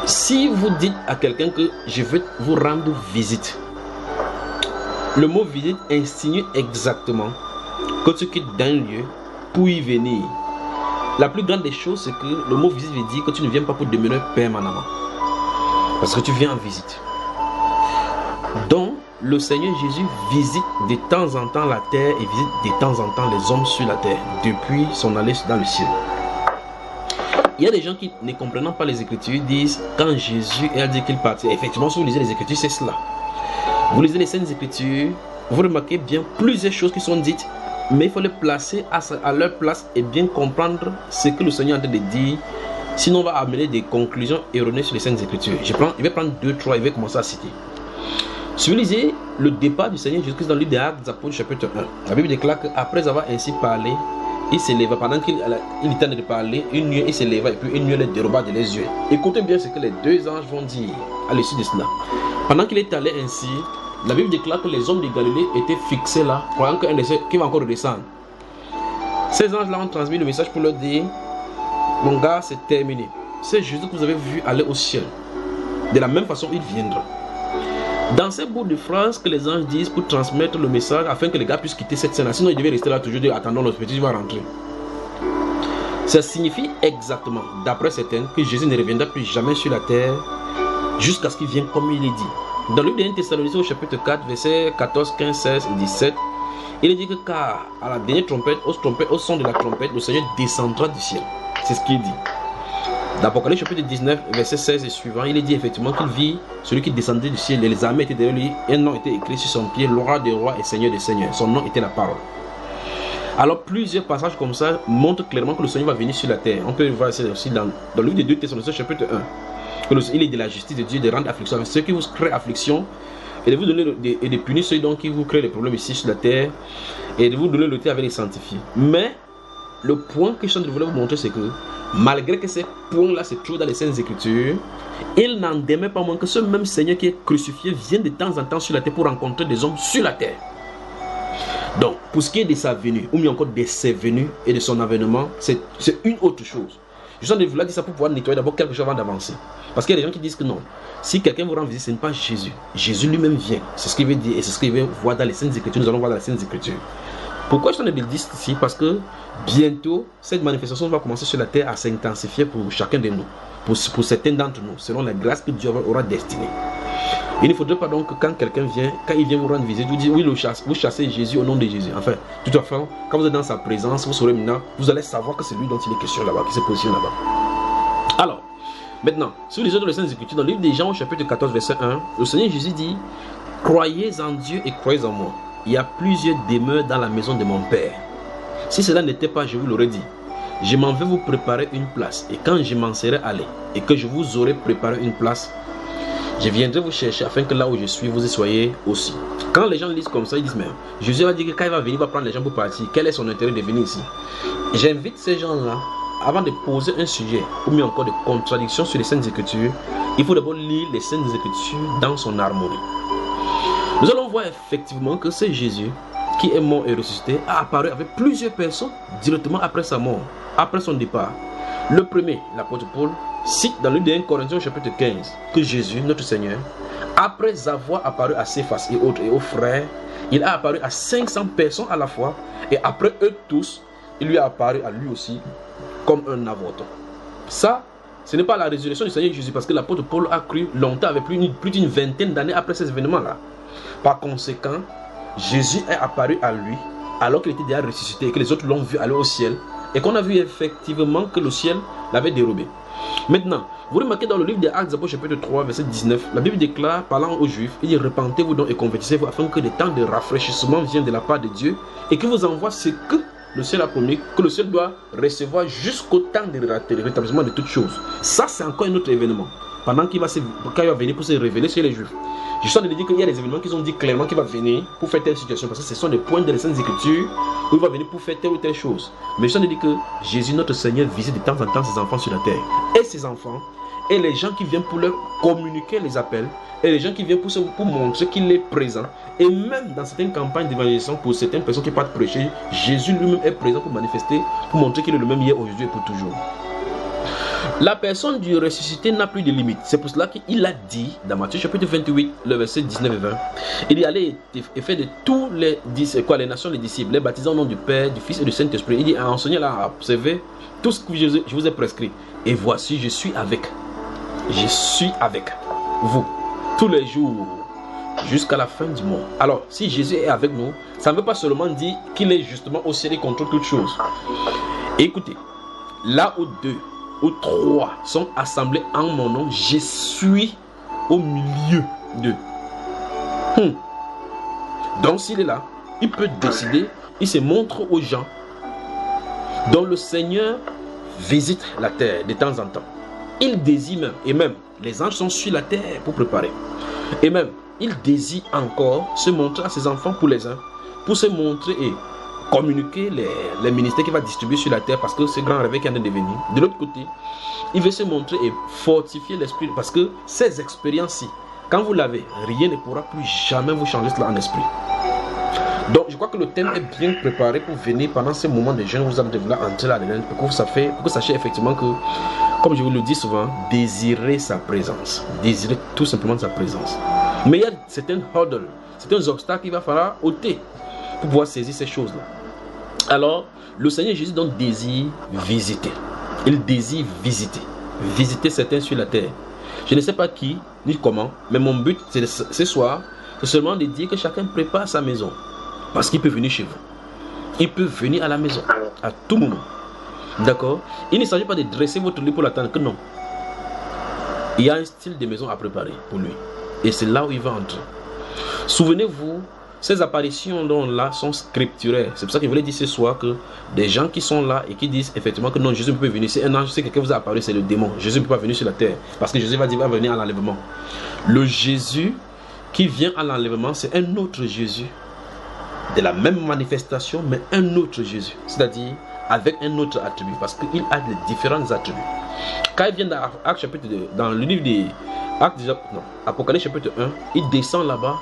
Si vous dites à quelqu'un que je veux vous rendre visite, le mot visite insinue exactement que tu quittes d'un lieu pour y venir. La plus grande des choses, c'est que le mot visite veut dire que tu ne viens pas pour demeurer permanemment, parce que tu viens en visite. Donc, le Seigneur Jésus visite de temps en temps la terre et visite de temps en temps les hommes sur la terre depuis son allée dans le ciel. Il y a des gens qui, ne comprenant pas les Écritures, disent quand Jésus a dit qu'il partit. Effectivement, si vous lisez les Écritures, c'est cela. Vous lisez les Saintes Écritures, vous remarquez bien plusieurs choses qui sont dites, mais il faut les placer à leur place et bien comprendre ce que le Seigneur est en train de dire Sinon, on va amener des conclusions erronées sur les Saintes Écritures. Je vais prendre 2, 3 et je vais commencer à citer. Si vous lisez le départ du Seigneur Jésus-Christ dans le livre des Actes des Apôtres, chapitre 1, la Bible déclare qu'après avoir ainsi parlé, il s'éleva. Pendant qu'il était en train de parler, une nuée, il s'éleva et puis une nuée les déroba de les yeux. Écoutez bien ce que les deux anges vont dire à l'issue de cela. Pendant qu'il est allé ainsi, la Bible déclare que les hommes de Galilée étaient fixés là, croyant qu'un de ceux qui va encore redescendre. Ces anges-là ont transmis le message pour leur dire: mon gars, c'est terminé. C'est Jésus que vous avez vu aller au ciel. De la même façon, il viendra. Dans ces bouts de phrases que les anges disent pour transmettre le message afin que les gars puissent quitter cette scène, sinon ils devaient rester là toujours dire: attendons, notre petit va rentrer. Ça signifie exactement, d'après certains, que Jésus ne reviendra plus jamais sur la terre jusqu'à ce qu'il vienne comme il est dit. Dans le livre de 1 Thessaloniciens au chapitre 4, versets 14, 15, 16 et 17, il est dit que car à la dernière trompette, au son de la trompette, le Seigneur descendra du ciel. C'est ce qu'il dit. D'Apocalypse chapitre 19, verset 16 et suivant, il est dit effectivement qu'il vit celui qui descendait du ciel et les armées étaient derrière lui. Un nom était écrit sur son pied, le roi des rois et seigneur des seigneurs. Son nom était la parole. Alors plusieurs passages comme ça montrent clairement que le Seigneur va venir sur la terre. On peut voir ça aussi dans le livre de 2 Thessaloniciens chapitre 1. Il est de la justice de Dieu de rendre affliction avec ceux qui vous créent affliction et de vous donner et de punir ceux qui vous créent des problèmes ici sur la terre et de vous donner le temps avec les sanctifiés. Mais le point que je voulais vous montrer, c'est que malgré que ces points-là se trouvent dans les Saintes Écritures, il n'en demeure pas moins que ce même Seigneur qui est crucifié vient de temps en temps sur la terre pour rencontrer des hommes sur la terre. Donc, pour ce qui est de sa venue, ou bien encore de ses venues et de son avènement, c'est une autre chose. Je suis en train de vous dire ça pour pouvoir nettoyer d'abord quelque chose avant d'avancer. Parce qu'il y a des gens qui disent que non, si quelqu'un vous rend visite, ce n'est pas Jésus. Jésus lui-même vient. C'est ce qu'il veut dire et c'est ce qu'il veut voir dans les Saintes Écritures. Nous allons voir dans les Saintes Écritures. Pourquoi je suis en train de le dire ici? Parce que bientôt, cette manifestation va commencer sur la terre à s'intensifier pour chacun de nous. Pour certains d'entre nous, selon la grâce que Dieu aura destinée. Il ne faudrait pas donc que quand quelqu'un vient, quand il vient vous rendre visite, vous dites oui, vous chassez Jésus au nom de Jésus. Enfin, tout à fait, quand vous êtes dans sa présence, vous saurez maintenant, vous allez savoir que c'est lui dont il est question là-bas, qui se positionne là-bas. Alors, maintenant, si vous lisez dans les Saintes Écritures, dans le livre des Jean au chapitre 14, verset 1, le Seigneur Jésus dit: croyez en Dieu et croyez en moi. Il y a plusieurs demeures dans la maison de mon Père. Si cela n'était pas, je vous l'aurais dit. Je m'en vais vous préparer une place. Et quand je m'en serai allé et que je vous aurai préparé une place, je viendrai vous chercher afin que là où je suis, vous y soyez aussi. Quand les gens lisent comme ça, ils disent: mais Jésus va dire que quand il va venir, il va prendre les gens pour partir. Quel est son intérêt de venir ici? J'invite ces gens-là, avant de poser un sujet ou bien encore de contradiction sur les Saintes Écritures, il faut d'abord lire les Saintes Écritures dans son harmonie. Nous allons voir effectivement que c'est Jésus qui est mort et ressuscité, a apparu avec plusieurs personnes directement après sa mort, après son départ. Le premier, l'apôtre Paul, cite dans le 1 Corinthiens chapitre 15 que Jésus, notre Seigneur, après avoir apparu à Céphas et autres et aux frères, il a apparu à 500 personnes à la fois, et après eux tous, il lui a apparu à lui aussi comme un avorton. Ça, ce n'est pas la résurrection du Seigneur Jésus, parce que l'apôtre Paul a cru longtemps, avec plus d'une vingtaine d'années après ces événements-là. Par conséquent, Jésus est apparu à lui alors qu'il était déjà ressuscité et que les autres l'ont vu aller au ciel et qu'on a vu effectivement que le ciel l'avait dérobé. Maintenant, vous remarquez dans le livre des Actes des Apôtres chapitre 3 verset 19, la Bible déclare, parlant aux Juifs, il dit: repentez-vous donc et convertissez-vous afin que des temps de rafraîchissement viennent de la part de Dieu et que vous envoie ce que le ciel a promis, que le ciel doit recevoir jusqu'au temps de rétablissement de toutes choses. Ça, c'est encore un autre événement. Pendant qu'il va venir pour se révéler chez les Juifs. Je suis en train de dire qu'il y a des événements qui ont dit clairement qu'il va venir pour faire telle situation, parce que ce sont des points de les Saintes Écritures où il va venir pour faire telle ou telle chose. Mais je suis en train de dire que Jésus, notre Seigneur, visite de temps en temps ses enfants sur la terre. Et ses enfants, et les gens qui viennent pour leur communiquer les appels, et les gens qui viennent pour montrer qu'il est présent. Et même dans certaines campagnes d'évangélisation, pour certaines personnes qui partent prêcher, Jésus lui-même est présent pour manifester, pour montrer qu'il est le même hier, aujourd'hui et pour toujours. La personne du ressuscité n'a plus de limite. C'est pour cela qu'il a dit dans Matthieu chapitre 28, le verset 19 et 20, il dit: allez et fait de tous les nations les disciples, les baptisant au nom du Père, du Fils et du Saint-Esprit. Il dit: enseignez-la à observer tout ce que je vous ai prescrit. Et voici, je suis avec vous tous les jours jusqu'à la fin du monde. Alors, si Jésus est avec nous, ça ne veut pas seulement dire qu'il est justement au ciel et contrôle toutes choses. Écoutez, là où 2 ou 3 sont assemblés en mon nom, je suis au milieu d'eux. Donc s'il est là, il peut décider, il se montre aux gens dont le Seigneur visite la terre de temps en temps. Il désire même, et même les anges sont sur la terre pour préparer. Et même, il désire encore se montrer à ses enfants pour les uns, pour se montrer et communiquer les ministères qu'il va distribuer sur la terre parce que c'est grand réveil qui est en train de venir. De l'autre côté, il veut se montrer et fortifier l'esprit parce que ces expériences-ci, quand vous l'avez, rien ne pourra plus jamais vous changer cela en esprit. Donc, je crois que le thème est bien préparé pour venir pendant ces moments de jeûne. Vous allez devoir entrer là-dedans pour que vous sachiez effectivement que, comme je vous le dis souvent, désirer sa présence. Désirer tout simplement sa présence. Mais il y a certains hurdles, certains obstacles qu'il va falloir ôter pour pouvoir saisir ces choses-là. Alors, le Seigneur Jésus donc désire visiter. Il désire visiter certains sur la terre. Je ne sais pas qui, ni comment, mais mon but ce soir, c'est seulement de dire que chacun prépare sa maison. Parce qu'il peut venir chez vous. Il peut venir à la maison, à tout moment. D'accord? Il ne s'agit pas de dresser votre lit pour l'attendre, que non. Il y a un style de maison à préparer pour lui. Et c'est là où il va entrer. Souvenez-vous, ces apparitions là sont scripturaires. C'est pour ça que je voulais dire ce soir que des gens qui sont là et qui disent effectivement que non, Jésus ne peut pas venir. C'est un ange, c'est quelqu'un vous a apparu, c'est le démon. Jésus ne peut pas venir sur la terre. Parce que Jésus va venir à l'enlèvement. Le Jésus qui vient à l'enlèvement, c'est un autre Jésus. De la même manifestation, mais un autre Jésus. C'est-à-dire avec un autre attribut. Parce qu'il a de différents attributs. Quand il vient dans Actes chapitre 2, dans le livre des Apocalypse chapitre 1, il descend là-bas.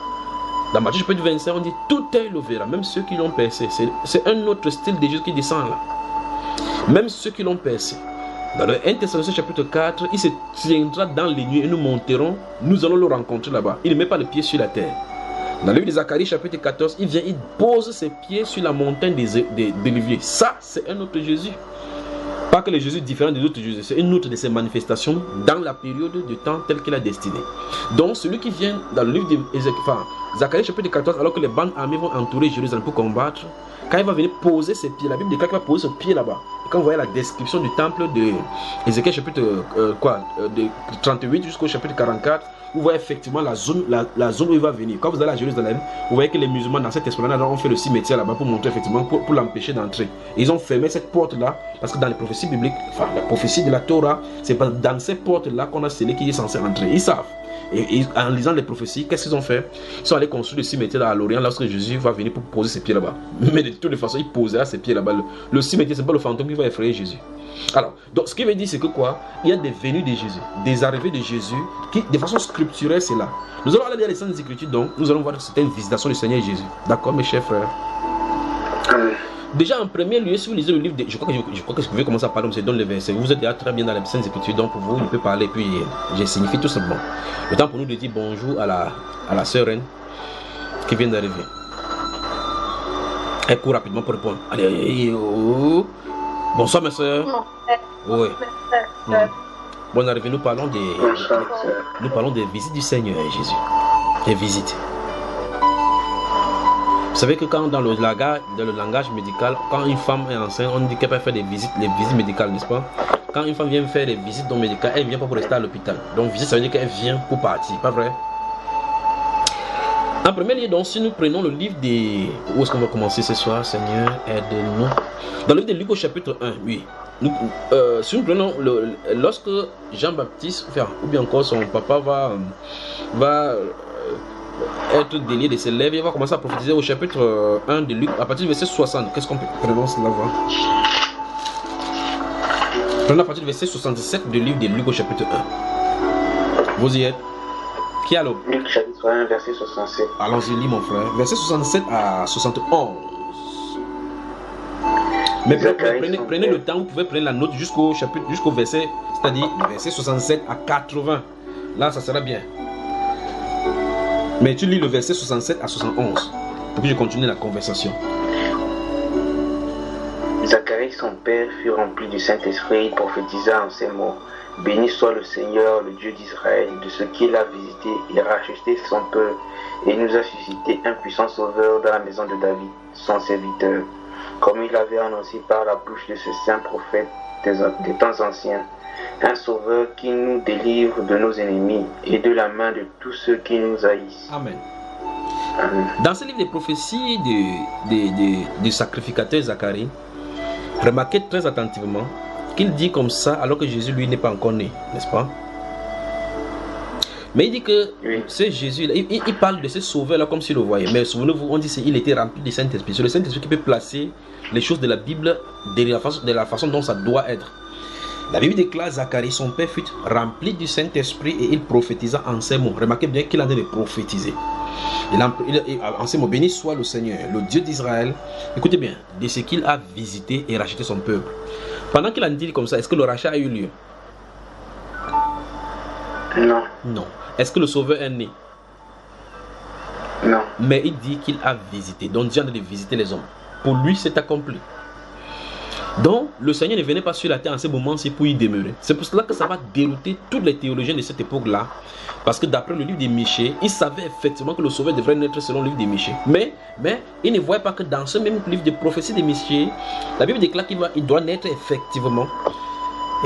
Dans Matthieu chapitre 25, on dit tout œil le verra, même ceux qui l'ont percé. C'est un autre style de Jésus qui descend là. Même ceux qui l'ont percé. Dans le 1 Thessaloniciens chapitre 4, il se tiendra dans les nuées et nous monterons. Nous allons le rencontrer là-bas. Il ne met pas le pied sur la terre. Dans le livre de Zacharie chapitre 14, il vient, il pose ses pieds sur la montagne d'Olivier. Ça, c'est un autre Jésus. Pas que le Jésus est différent des autres Jésus, c'est une autre de ses manifestations dans la période de temps telle qu'il a destiné. Donc celui qui vient dans le livre de Zacharie chapitre 14, alors que les bandes armées vont entourer Jérusalem pour combattre, quand il va venir poser ses pieds, la Bible déclare qu'il va poser ses pieds là-bas. Et quand vous voyez la description du temple de Ézéchiel chapitre de 38 jusqu'au chapitre 44, vous voyez effectivement la zone où il va venir. Quand vous allez à Jérusalem, vous voyez que les musulmans dans cette esplanade ont fait le cimetière là-bas pour montrer effectivement, pour l'empêcher d'entrer. Ils ont fermé cette porte-là parce que dans les prophéties bibliques, enfin la prophétie de la Torah, c'est dans ces portes-là qu'on a scellé qui est censé entrer. Ils savent. Et en lisant les prophéties, qu'est-ce qu'ils ont fait? Ils sont allés construire le cimetière à l'Orient lorsque Jésus va venir pour poser ses pieds là-bas. Mais de toute façon, il posera ses pieds là-bas. Le cimetière, c'est pas le fantôme qui va effrayer Jésus. Alors, donc ce qui veut dire, c'est que quoi? Il y a des venues de Jésus, des arrivées de Jésus, qui, de façon scripturelle, c'est là. Nous allons aller dans les Saintes Écritures, donc nous allons voir certaines visitations du Seigneur Jésus. D'accord, mes chers frères? Déjà en premier lieu, si vous lisez le livre, je crois que je pouvais commencer à parler, on se donne les versets. Vous êtes déjà très bien dans les Saintes Écritures, donc pour vous, je peux parler, puis je signifie tout simplement. Le temps pour nous de dire bonjour à la sœur Reine qui vient d'arriver. Elle court rapidement pour répondre. Allez, oh. Bonsoir mes sœurs. Oui. Bonne arrivée, nous parlons des visites du Seigneur Jésus. Des visites. Vous savez que quand dans le langage médical, quand une femme est enceinte, on dit qu'elle peut faire les visites médicales, n'est-ce pas? Quand une femme vient faire des visites médicales, elle ne vient pas pour rester à l'hôpital. Donc visite, ça veut dire qu'elle vient pour partir, pas vrai? En premier lieu, donc, si nous prenons le livre des... Où est-ce qu'on va commencer ce soir, Seigneur? Aide-nous. Dans le livre de Luc au chapitre 1, oui. Si nous prenons lorsque Jean-Baptiste, ou bien encore son papa va être délié de ses lèvres, il va commencer à prophétiser au chapitre 1 de Luc, à partir du verset 60. Qu'est-ce qu'on peut prononcer là-bas? Prenons à partir du verset 67 du livre de Luc au chapitre 1. Vous y êtes? Qui a le... Luc chapitre 1, verset 67. Allons-y, lis mon frère. Verset 67 à 71. Mais prenez le temps, vous pouvez prendre la note jusqu'au verset, c'est-à-dire le verset 67 à 80. Là, ça sera bien. Mais tu lis le verset 67 à 71 pour que je continue la conversation. Zacharie, son père, fut rempli du Saint-Esprit, il prophétisa en ces mots. Béni soit le Seigneur, le Dieu d'Israël, de ce qu'il a visité et racheté son peuple, et nous a suscité un puissant sauveur dans la maison de David, son serviteur, comme il avait annoncé par la bouche de ce saint prophète des temps anciens, un sauveur qui nous délivre de nos ennemis et de la main de tous ceux qui nous haïssent. Amen. Dans ce livre de prophéties du sacrificateur Zacharie, remarquez très attentivement, qu'il dit comme ça alors que Jésus lui n'est pas encore né, n'est-ce pas? Mais il dit que c'est Jésus, il parle de ce sauveur là comme s'il le voyait. Mais souvenez-vous, on dit qu'il était rempli du Saint-Esprit. C'est le Saint-Esprit qui peut placer les choses de la Bible de la façon dont ça doit être. La Bible déclare Zacharie, son père fut rempli du Saint-Esprit et il prophétisa en ces mots. Remarquez bien qu'il a de prophétiser. En ces mots, béni soit le Seigneur, le Dieu d'Israël. Écoutez bien, de ce qu'il a visité et racheté son peuple. Pendant qu'il a dit comme ça, est-ce que le rachat a eu lieu? Non. Non. Est-ce que le Sauveur est né? Non. Mais il dit qu'il a visité. Donc Dieu a de visiter les hommes. Pour lui, c'est accompli. Donc, le Seigneur ne venait pas sur la terre en ce moment-ci pour y demeurer. C'est pour cela que ça va dérouter tous les théologiens de cette époque-là. Parce que d'après le livre des Michée, ils savaient effectivement que le Sauveur devrait naître selon le livre des Michée. Mais ils ne voyaient pas que dans ce même livre de prophétie des Michée, la Bible déclare qu'il doit naître effectivement.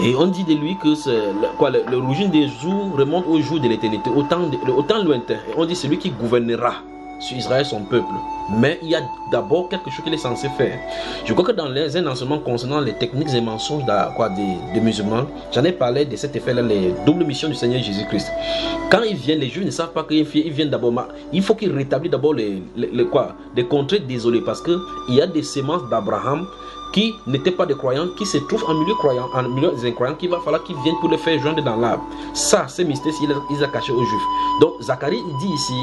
Et on dit de lui que l'origine des jours remonte au jour de l'éternité, au temps lointain. Et on dit c'est lui qui gouvernera sur Israël, son peuple. Mais il y a d'abord quelque chose qu'il est censé faire. Je crois que dans un enseignement concernant les techniques et mensonges des musulmans, j'en ai parlé de cet effet-là, les doubles missions du Seigneur Jésus-Christ. Quand ils viennent, les Juifs ne savent pas qu'ils viennent d'abord. Il faut qu'ils rétablissent d'abord les contrées désolées, parce qu'il y a des semences d'Abraham qui n'étaient pas des croyants, qui se trouvent en milieu croyant, en milieu des incroyants, qu'il va falloir qu'ils viennent pour les faire joindre dans l'arbre. Ça, c'est mystère, il a caché aux Juifs. Donc, Zacharie, il dit ici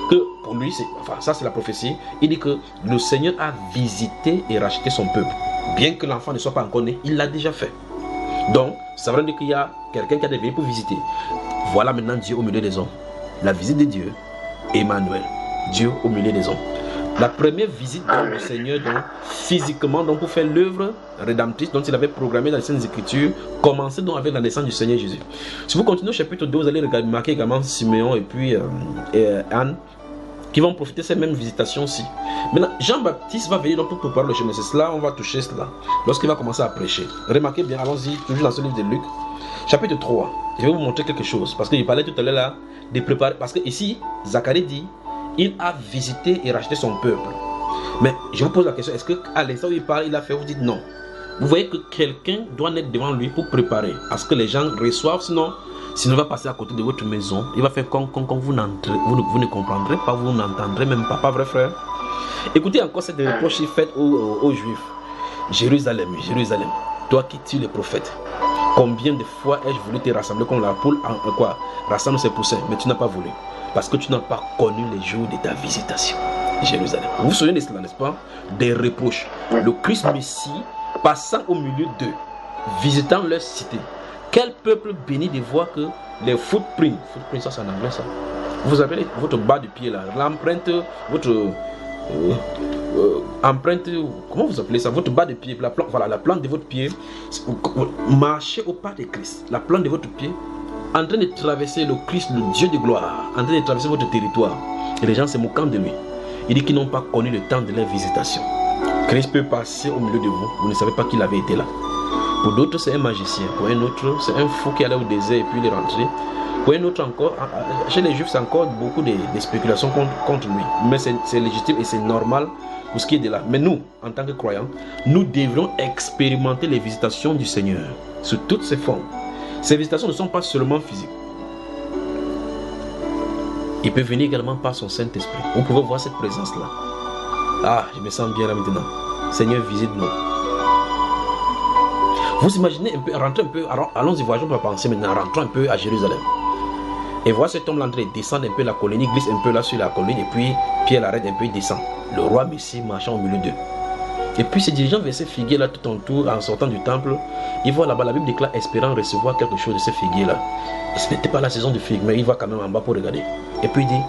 que pour lui, ça c'est la prophétie, il dit que le Seigneur a visité et racheté son peuple. Bien que l'enfant ne soit pas encore né, il l'a déjà fait. Donc, ça veut dire qu'il y a quelqu'un qui a venu pour visiter. Voilà maintenant Dieu au milieu des hommes. La visite de Dieu, Emmanuel, Dieu au milieu des hommes. La première visite du Seigneur, donc, physiquement, donc, pour faire l'œuvre rédemptrice dont il avait programmé dans les Saintes Écritures, commençait donc avec la naissance du Seigneur Jésus. Si vous continuez au chapitre 2, vous allez remarquer également Siméon et puis Anne qui vont profiter de ces mêmes visitations-ci. Maintenant, Jean-Baptiste va venir donc pour préparer le chemin. C'est cela, on va toucher cela lorsqu'il va commencer à prêcher. Remarquez bien, allons-y, toujours dans ce livre de Luc, chapitre 3. Je vais vous montrer quelque chose, parce qu'il parlait tout à l'heure là de préparer, parce que ici, Zacharie dit il a visité et racheté son peuple. Mais je vous pose la question, est-ce qu'à l'instant où il parle, il a fait, vous dites non? Vous voyez que quelqu'un doit naître devant lui pour préparer à ce que les gens reçoivent, sinon il va passer à côté de votre maison, il va faire quand vous ne comprendrez pas, vous n'entendrez même pas, vrai frère? Écoutez encore cette reproche faite aux Juifs. Jérusalem, Jérusalem, toi qui tues les prophètes, combien de fois ai-je voulu te rassembler comme la poule rassemble ses poussins, mais tu n'as pas voulu. Parce que tu n'as pas connu les jours de ta visitation. Jérusalem. Vous vous souvenez de cela, n'est-ce pas? Des reproches. Le Christ Messie passant au milieu d'eux, visitant leur cité. Quel peuple béni de voir que les footprints, ça c'est en anglais ça. Vous avez votre bas de pied là, l'empreinte, votre empreinte, comment vous appelez ça? Votre bas de pied, la plante de votre pied, marchez au pas de Christ. La plante de votre pied, en train de traverser le Christ, le Dieu de gloire, en train de traverser votre territoire. Et les gens se moquant de lui. Il dit qu'ils n'ont pas connu le temps de leur visitation. Christ peut passer au milieu de vous. Vous ne savez pas qu'il avait été là. Pour d'autres, c'est un magicien. Pour un autre, c'est un fou qui allait au désert et puis il est rentré. Pour un autre encore, chez les Juifs, c'est encore beaucoup de spéculations contre lui. Mais c'est légitime et c'est normal pour ce qui est de là. Mais nous, en tant que croyants, nous devrons expérimenter les visitations du Seigneur sous toutes ses formes. Ces visitations ne sont pas seulement physiques. Il peut venir également par son Saint-Esprit. Vous pouvez voir cette présence-là. Ah, je me sens bien là maintenant. Seigneur, visite-nous. Vous imaginez un peu, rentrez un peu, allons-y, voyageons pour penser maintenant, rentrons un peu à Jérusalem. Et voir cet homme l'entrée, descendre un peu la colline, il glisse un peu là sur la colline, et puis Pierre l'arrête un peu, il descend. Le roi Messie marchant au milieu d'eux. Et puis se dirigeant vers ces figuiers là tout en tour, en sortant du temple, il voit là-bas, la Bible déclare espérant recevoir quelque chose de ces figuiers là. Et ce n'était pas la saison de figues, mais il va quand même en bas pour regarder. Et puis il dit,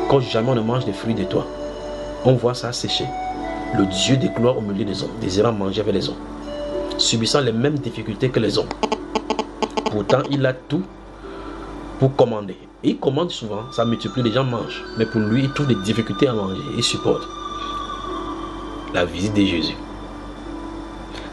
quand jamais on ne mange des fruits de toi, on voit ça sécher. Le Dieu de gloire au milieu des hommes, désirant manger avec les hommes, subissant les mêmes difficultés que les hommes. Pourtant, il a tout pour commander. Et il commande souvent, ça multiplie, les gens mangent. Mais pour lui, il trouve des difficultés à manger, il supporte. La visite de Jésus.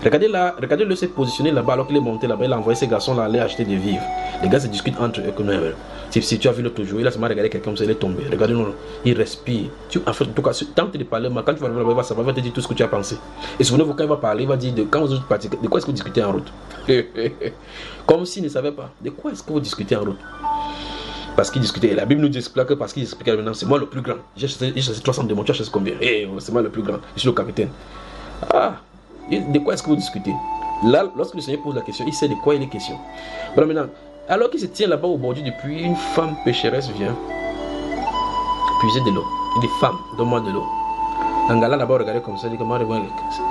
Regardez-le se positionner là-bas alors qu'il est monté là-bas. Il a envoyé ces garçons là aller acheter des vivres. Les gars se discutent entre eux. Si tu as vu l'autre jour, il a seulement regardé quelqu'un comme ça, il est tombé. Regardez, non, il respire. En fait, en tout cas, tente de parler, mais quand tu vas voir, il va savoir, il va te dire tout ce que tu as pensé. Et souvenez-vous, quand il va parler, il va dire quand vous partez, de quoi est-ce que vous discutez en route. Comme s'il ne savait pas. De quoi est-ce que vous discutez en route? Parce qu'il discutait. Et la Bible nous dit que parce qu'il expliquait maintenant, c'est moi le plus grand. J'ai chassé 300 démons, tu as chassé combien? C'est moi le plus grand. Je suis le capitaine. Ah, de quoi est-ce que vous discutez? Là, lorsque le Seigneur pose la question, il sait de quoi il est question. Voilà maintenant. Alors qu'il se tient là-bas au bord du puits, une femme pécheresse vient puiser de l'eau. Il dit, femme, donne-moi de l'eau. Un gars là d'abord regardait comme ça, il dit, comment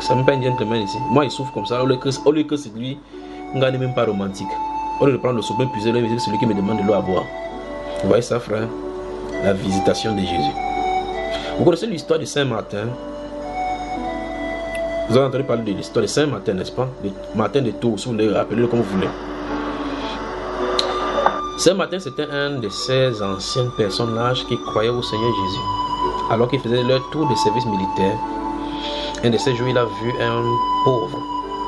ça ne me pas un gentleman ici. Moi, il souffre comme ça, au lieu que c'est lui, un gars n'est même pas romantique. Au lieu de prendre le soupe, puiser l'eau, il dit, c'est celui qui me demande de l'eau à boire. Vous voyez ça, frère? La visitation de Jésus. Vous connaissez l'histoire de Saint-Martin? Vous avez entendu parler de l'histoire de Saint-Martin, n'est-ce pas? De Martin de Tours, si vous voulez, appelez-le comme vous voulez. Saint-Martin, c'était un de ces anciennes personnages qui croyaient au Seigneur Jésus. Alors qu'ils faisaient leur tour de service militaire, un de ces jours, il a vu un pauvre,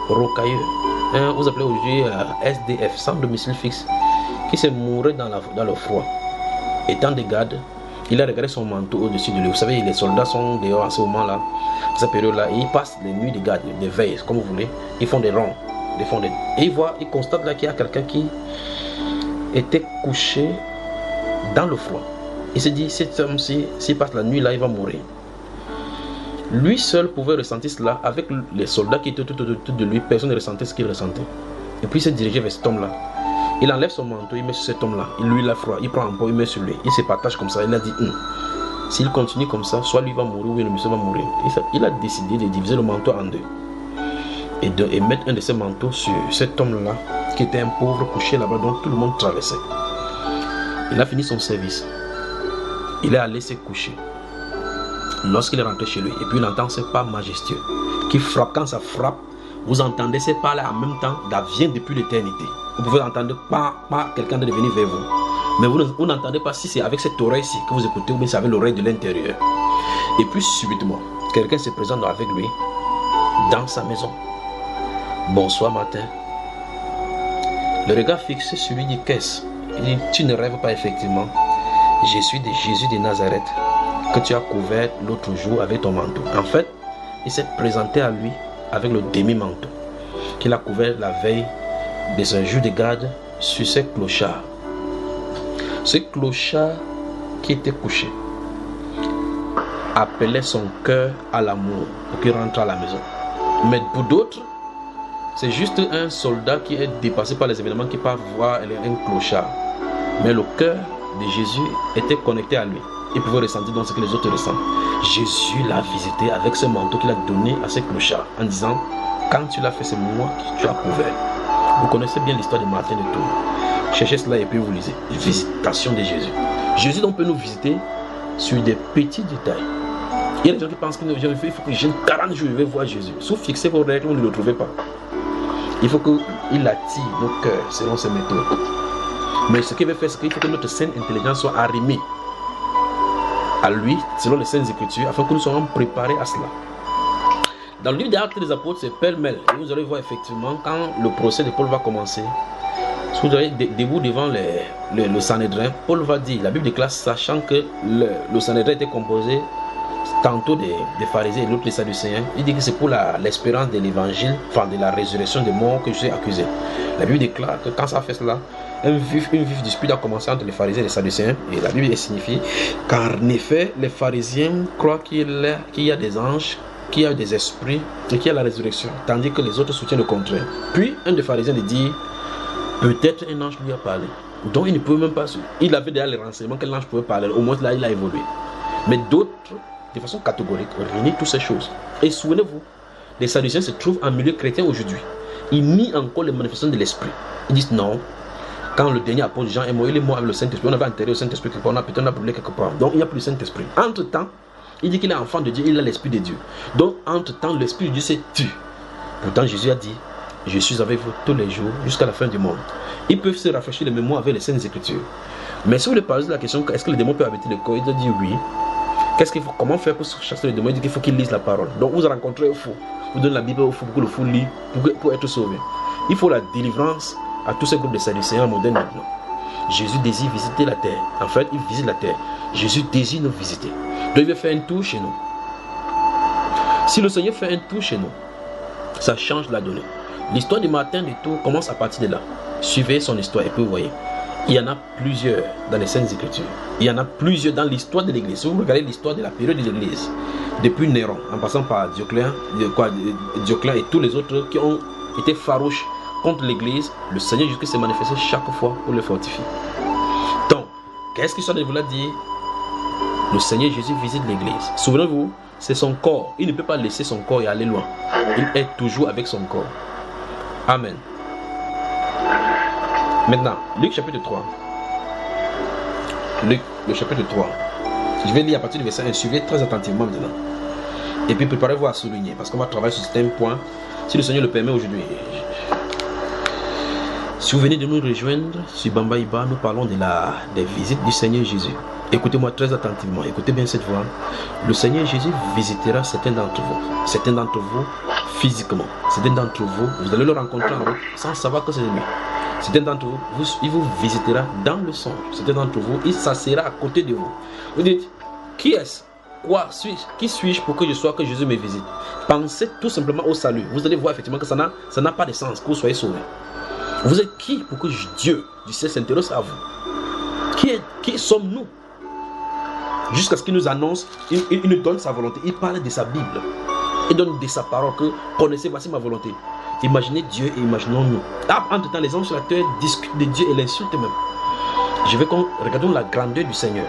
rocailleux, vous appelez aujourd'hui SDF, sans domicile fixe, qui se mourait dans le froid. Étant de garde, il a regardé son manteau au-dessus de lui. Vous savez, les soldats sont dehors à ce moment-là, à cette période-là, et ils passent les nuits de garde, de veille, comme vous voulez. Ils font des ronds, et il constate là qu'il y a quelqu'un qui était couché dans le froid. Il se dit, cet homme, s'il passe la nuit là, il va mourir. Lui seul pouvait ressentir cela. Avec les soldats qui étaient tout autour de lui, personne ne ressentait ce qu'il ressentait. Et puis il s'est dirigé vers cet homme-là. Il enlève son manteau, il met sur cet homme-là. Lui, il a froid, il prend un pot, il met sur lui. Il se partage comme ça. Il a dit, s'il continue comme ça, soit lui va mourir, ou le monsieur va mourir. Il a décidé de diviser le manteau en deux. Et mettre un de ses manteaux sur cet homme-là, qui était un pauvre couché là-bas, dont tout le monde traversait. Il a fini son service. Il est allé se coucher. Lorsqu'il est rentré chez lui, et puis il entend ce pas majestueux qui frappe. Quand ça frappe, vous entendez ces pas-là en même temps, ça vient depuis l'éternité. Vous pouvez entendre pas quelqu'un de venir vers vous. Mais vous n'entendez pas si c'est avec cette oreille-ci que vous écoutez ou bien c'est avec l'oreille de l'intérieur. Et puis subitement, quelqu'un se présente avec lui dans sa maison. Bonsoir Martin. Le regard fixé sur lui dit, qu'est-ce? Il dit, tu ne rêves pas effectivement. Je suis de Jésus de Nazareth que tu as couvert l'autre jour avec ton manteau. En fait, il s'est présenté à lui avec le demi-manteau qu'il a couvert la veille de un jour de garde sur ces clochards. Ce clochard qui était couché appelait son cœur à l'amour pour qu'il rentre à la maison. Mais pour d'autres, c'est juste un soldat qui est dépassé par les événements qui part voir un clochard. Mais le cœur de Jésus était connecté à lui. Il pouvait ressentir donc ce que les autres ressentent. Jésus l'a visité avec ce manteau qu'il a donné à ce clochard en disant, quand tu l'as fait, c'est moi qui tu as couvert. Vous connaissez bien l'histoire de Martin de Tours. Cherchez cela et puis vous lisez. Visitation de Jésus. Jésus donc peut nous visiter sur des petits détails. Il y a des gens qui pensent qu'il faut que j'ai 40 jours, je vais voir Jésus. Sauf fixer vos règles, vous ne le trouvez pas. Il faut qu'il attire nos cœurs selon ses méthodes. Mais ce qu'il veut faire, c'est qu'il faut que notre saine intelligence soit arrimée à lui, selon les saintes écritures, afin que nous soyons préparés à cela. Dans le livre des Actes des Apôtres, c'est pêle-mêle. Et vous allez voir effectivement, quand le procès de Paul va commencer, si vous allez debout devant le Sanhédrin, Paul va dire, la Bible déclare, sachant que le Sanhédrin était composé tantôt des pharisiens et l'autre des sadducéens, il dit que c'est pour l'espérance de l'évangile, enfin de la résurrection des morts que je suis accusé. La Bible déclare que quand ça fait cela, une vive dispute a commencé entre les pharisiens et les sadducéens, et la Bible signifie qu'en effet, les pharisiens croient qu'il y a des anges, qu'il y a des esprits et qu'il y a la résurrection, tandis que les autres soutiennent le contraire. Puis un des pharisiens lui dit, peut-être un ange lui a parlé. Donc il ne peut même pas, il avait déjà les renseignements que l'ange pouvait parler, au moins là il a évolué. Mais d'autres, de façon catégorique, renient toutes ces choses. Et souvenez-vous, les sadducéens se trouvent en milieu chrétien aujourd'hui. Ils nient encore les manifestations de l'esprit. Ils disent non. Quand le dernier apôtre Jean est mort, il est mort avec le Saint-Esprit. On avait enterré le Saint-Esprit quelque part, on a peut-être brûlé quelque part. Donc il n'y a plus le Saint-Esprit. Entre-temps, il dit qu'il est enfant de Dieu, il a l'Esprit de Dieu. Donc entre-temps, l'Esprit de Dieu s'est tué. Pourtant Jésus a dit, je suis avec vous tous les jours jusqu'à la fin du monde. Ils peuvent se rafraîchir les mémoires avec les Saintes Écritures. Mais si vous voulez parler de la question, est-ce que le démon peut habiter le corps? Il a dit oui. Comment faire pour chasser le démon? Il dit qu'il faut qu'il lise la parole. Donc vous rencontrez au fou. Vous donnez la Bible au fou pour que le fou lit pour être sauvé. Il faut la délivrance à tous ces groupes de sadducéens modernes maintenant. Jésus désire visiter la terre. En fait, il visite la terre. Jésus désire nous visiter. Donc il veut faire un tour chez nous. Si le Seigneur fait un tour chez nous, ça change la donnée. L'histoire du matin du tour commence à partir de là. Suivez son histoire et puis vous voyez. Il y en a plusieurs dans les Saintes Écritures. Il y en a plusieurs dans l'histoire de l'Église. Si vous regardez l'histoire de la période de l'Église, depuis Néron, en passant par Dioclène et tous les autres qui ont été farouches contre l'Église, le Seigneur Jésus s'est manifesté chaque fois pour le fortifier. Donc, qu'est-ce qu'il s'en voulait dire? Le Seigneur Jésus visite l'Église. Souvenez-vous, c'est son corps. Il ne peut pas laisser son corps et aller loin. Il est toujours avec son corps. Amen. Maintenant, Luc chapitre 3. Luc, le chapitre 3. Je vais lire à partir du verset 1. Suivez très attentivement maintenant. Et puis préparez-vous à souligner. Parce qu'on va travailler sur certains points. Si le Seigneur le permet aujourd'hui. Si vous venez de nous rejoindre sur Bamba Iba, nous parlons des visites du Seigneur Jésus. Écoutez-moi très attentivement. Écoutez bien cette voix. Le Seigneur Jésus visitera certains d'entre vous. Certains d'entre vous physiquement. Certains d'entre vous, vous allez le rencontrer en route sans savoir que c'est lui. Certains d'entre vous, il vous visitera dans le songe. Certains d'entre vous, il s'assiera à côté de vous. Vous dites, qui est-ce? Qui suis-je pour que Jésus me visite? Pensez tout simplement au salut. Vous allez voir effectivement que ça n'a pas de sens que vous soyez sauvés. Vous êtes qui pour que Dieu du ciel s'intéresse à vous? Qui sommes-nous? Jusqu'à ce qu'il nous annonce, il nous donne sa volonté. Il parle de sa Bible. Il donne de sa parole que connaissez, voici ma volonté. Imaginez Dieu et imaginons-nous. Entre temps, les hommes sur la terre discutent de Dieu et l'insultent même. Je veux qu'on regarde la grandeur du Seigneur.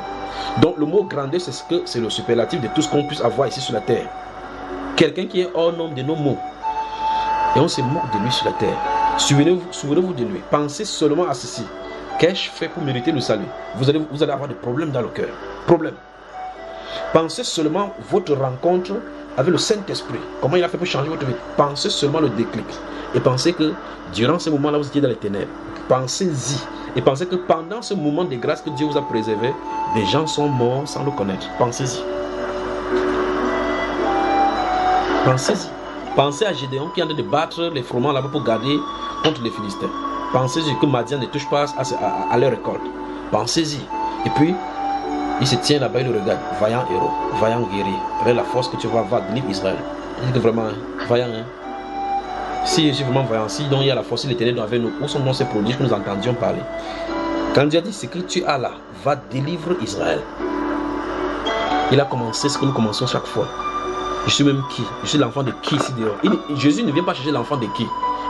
Donc le mot grandeur, c'est le superlatif de tout ce qu'on puisse avoir ici sur la terre. Quelqu'un qui est hors nombre de nos mots. Et on se moque de lui sur la terre. Souvenez-vous de lui. Pensez seulement à ceci. Qu'ai-je fait pour mériter le salut? Vous allez avoir des problèmes dans le cœur. Problème. Pensez seulement votre rencontre avec le Saint-Esprit. Comment il a fait pour changer votre vie? Pensez seulement le déclic. Et pensez que durant ce moment-là, vous étiez dans les ténèbres. Pensez-y. Et pensez que pendant ce moment de grâce que Dieu vous a préservé, des gens sont morts sans le connaître. Pensez-y. Pensez-y. Pensez à Gédéon qui est en train de battre les froment là-bas pour garder contre les Philistins. Pensez-y que Madian ne touche pas à leur récolte. Pensez-y. Et puis, il se tient là-bas, il le regarde. Vaillant héros, vaillant guerrier. Avec la force que tu vas avoir, délivre Israël. Il dit que vraiment, vaillant. Hein? Si je suis vraiment vaillant, si donc il y a la force, l'Éternel avec nous, où sont donc ces prodiges que nous entendions parler? Quand Dieu a dit ce que tu as là, va délivrer Israël. Il a commencé ce que nous commençons chaque fois. Je suis même qui? Je suis l'enfant de qui ici dehors? Jésus ne vient pas chercher l'enfant de qui?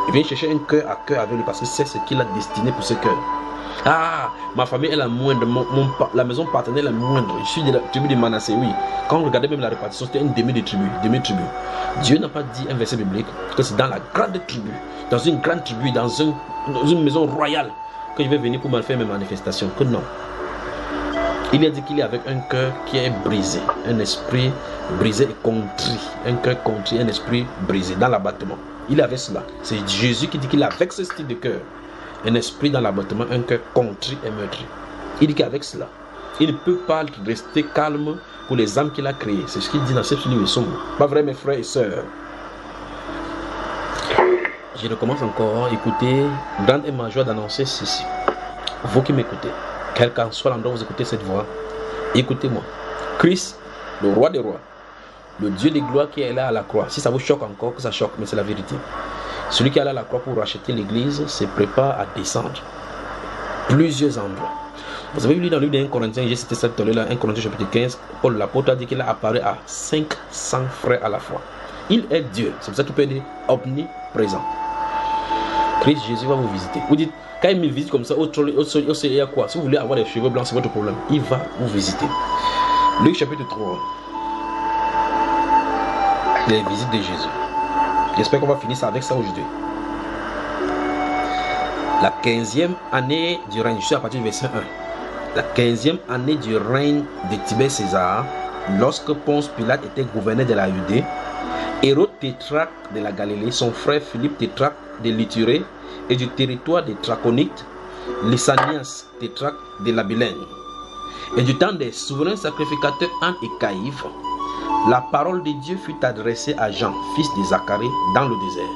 Il vient chercher un cœur à cœur avec lui parce que c'est ce qu'il a destiné pour ce cœur. Ah, ma famille est la moindre, la maison paternelle est la moindre. Je suis de la tribu de Manassé, oui. Quand vous regardez même la répartition, c'était une demi de tribu. Dieu n'a pas dit un verset biblique que c'est dans la grande tribu, dans une grande tribu, dans une maison royale que je vais venir pour mal faire mes manifestations. Que non. Il a dit qu'il est avec un cœur qui est brisé, un esprit brisé et contrit, un cœur contrit, un esprit brisé dans l'abattement. Il est avec cela. C'est Jésus qui dit qu'il est avec ce style de cœur. Un esprit dans l'abattement, un cœur contrit et meurtri. Il dit qu'avec cela, il ne peut pas rester calme pour les âmes qu'il a créées. C'est ce qu'il dit dans ce livre de Somme. Pas vrai, mes frères et sœurs? Je recommence encore. Écoutez, grande est ma joie d'annoncer ceci. Vous qui m'écoutez, quel qu'en soit l'endroit où vous écoutez cette voix, écoutez-moi. Christ, le roi des rois, le Dieu des gloires qui est là à la croix. Si ça vous choque encore, que ça choque, mais c'est la vérité. Celui qui est allé à la croix pour racheter l'église se prépare à descendre plusieurs endroits. Vous avez lu dans le livre de 1 Corinthiens, j'ai cité cette là, 1 Corinthiens chapitre 15, Paul l'apôtre a dit qu'il a apparu à 500 frères à la fois. Il est Dieu, c'est pour ça qu'il peut être omniprésent. Christ Jésus va vous visiter. Vous dites, quand il me visite comme ça, il y a quoi? Si vous voulez avoir des cheveux blancs, c'est votre problème. Il va vous visiter. Luc chapitre 3. Les visites de Jésus. J'espère qu'on va finir ça avec ça aujourd'hui. La 15e année du règne, je suis à partir du verset 1. La 15e année du règne de Tibère César, lorsque Ponce Pilate était gouverneur de la Judée, Hérode tétrarque de la Galilée, son frère Philippe tétrarque de l'Ithurée et du territoire des Trachonites, Lysanias tétrarque de la Bilène, et du temps des souverains sacrificateurs Anne et Caïphe, la parole de Dieu fut adressée à Jean, fils de Zacharie, dans le désert.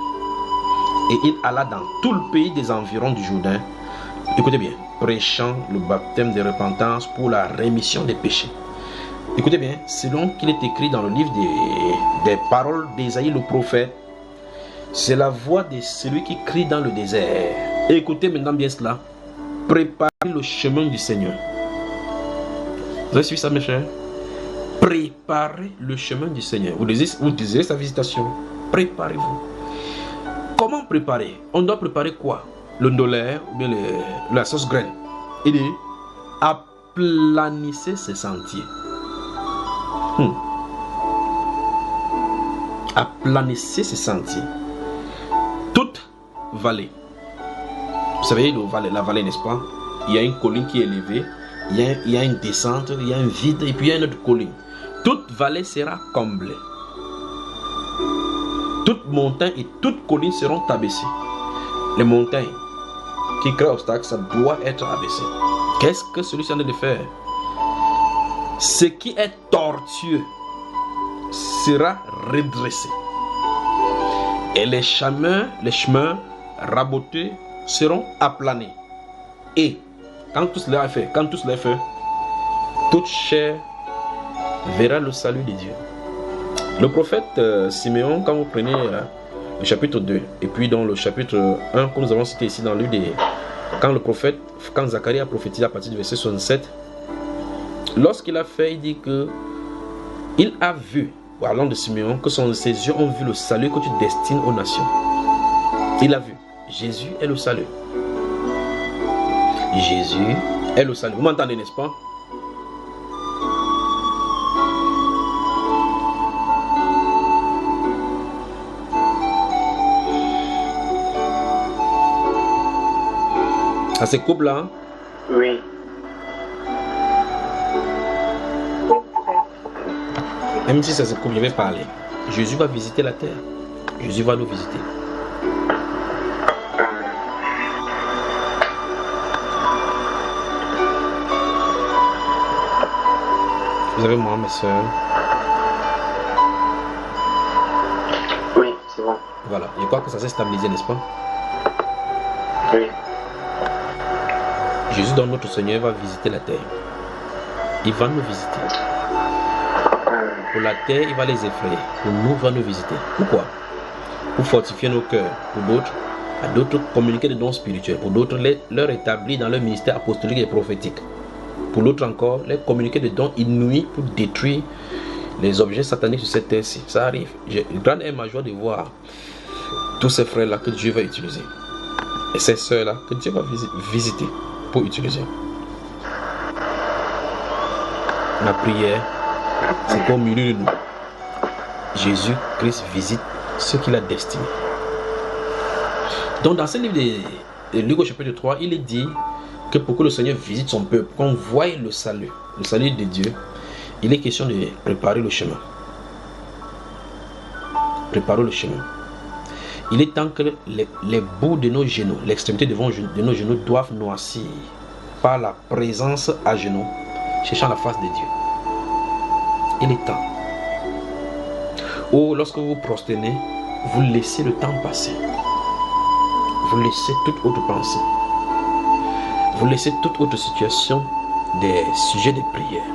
Et il alla dans tout le pays des environs du Jourdain Écoutez bien, prêchant le baptême de repentance pour la rémission des péchés. Écoutez bien, selon qu'il est écrit dans le livre des paroles d'Ésaïe le prophète, c'est la voix de celui qui crie dans le désert. Écoutez maintenant bien cela. Préparez le chemin du Seigneur. Vous avez suivi ça, mes frères? Préparez le chemin du Seigneur. Vous désirez sa visitation. Préparez-vous. Comment préparer? On doit préparer quoi? Le ndolaire ou bien la sauce graine. Il dit aplanissez ses sentiers. Aplanissez ses sentiers. Toute vallée. Vous savez, la vallée, n'est-ce pas? Il y a une colline qui est élevée, il y a une descente, il y a un vide, et puis il y a une autre colline. Toute vallée sera comblée. Toute montagne et toute colline seront abaissées. Les montagnes qui créent obstacle, ça doit être abaissé. Qu'est-ce que celui-ci en est de faire? Ce qui est tortueux sera redressé. Et les chemins rabotés seront aplanés. Et quand tout cela est fait, toute chair verra le salut de Dieu. Le prophète Siméon, quand vous prenez le chapitre 2, et puis dans le chapitre 1, que nous avons cité ici dans le livre quand Zacharie a prophétisé à partir du verset 67, lorsqu'il a fait, il dit que il a vu, parlant de Siméon, que ses yeux ont vu le salut que tu destines aux nations. Il a vu. Jésus est le salut. Jésus est le salut. Vous m'entendez, n'est-ce pas? Ça se coupe là? Oui. Même si ça se coupe, je vais parler. Jésus va visiter la terre. Jésus va nous visiter. Vous avez moi, mes soeurs? Oui, c'est bon. Voilà, je crois que ça s'est stabilisé, n'est-ce pas? Oui. Jésus, dans notre Seigneur, va visiter la terre. Il va nous visiter. Pour la terre, il va les effrayer. Pour nous, il va nous visiter. Pourquoi? Pour fortifier nos cœurs. Pour d'autres, à d'autres, communiquer des dons spirituels. Pour d'autres, leur établir dans leur ministère apostolique et prophétique. Pour l'autre encore, les communiquer des dons inouïs pour détruire les objets sataniques sur cette terre-ci. Ça arrive. J'ai une grande et ma joie de voir tous ces frères-là que Dieu va utiliser. Et ces sœurs-là que Dieu va visiter pour utiliser. Ma prière, c'est qu'au milieu de nous, Jésus-Christ visite ceux qu'il a destinés. Donc dans ce livre de Luc au chapitre 3, il est dit que pour que le Seigneur visite son peuple, qu'on voie le salut de Dieu, il est question de préparer le chemin. Préparer le chemin. Il est temps que les bouts de nos genoux, l'extrémité de nos genoux doivent noircir par la présence à genoux, cherchant la face de Dieu. Il est temps. Ou lorsque vous prosternez, vous laissez le temps passer. Vous laissez toute autre pensée. Vous laissez toute autre situation des sujets de prière.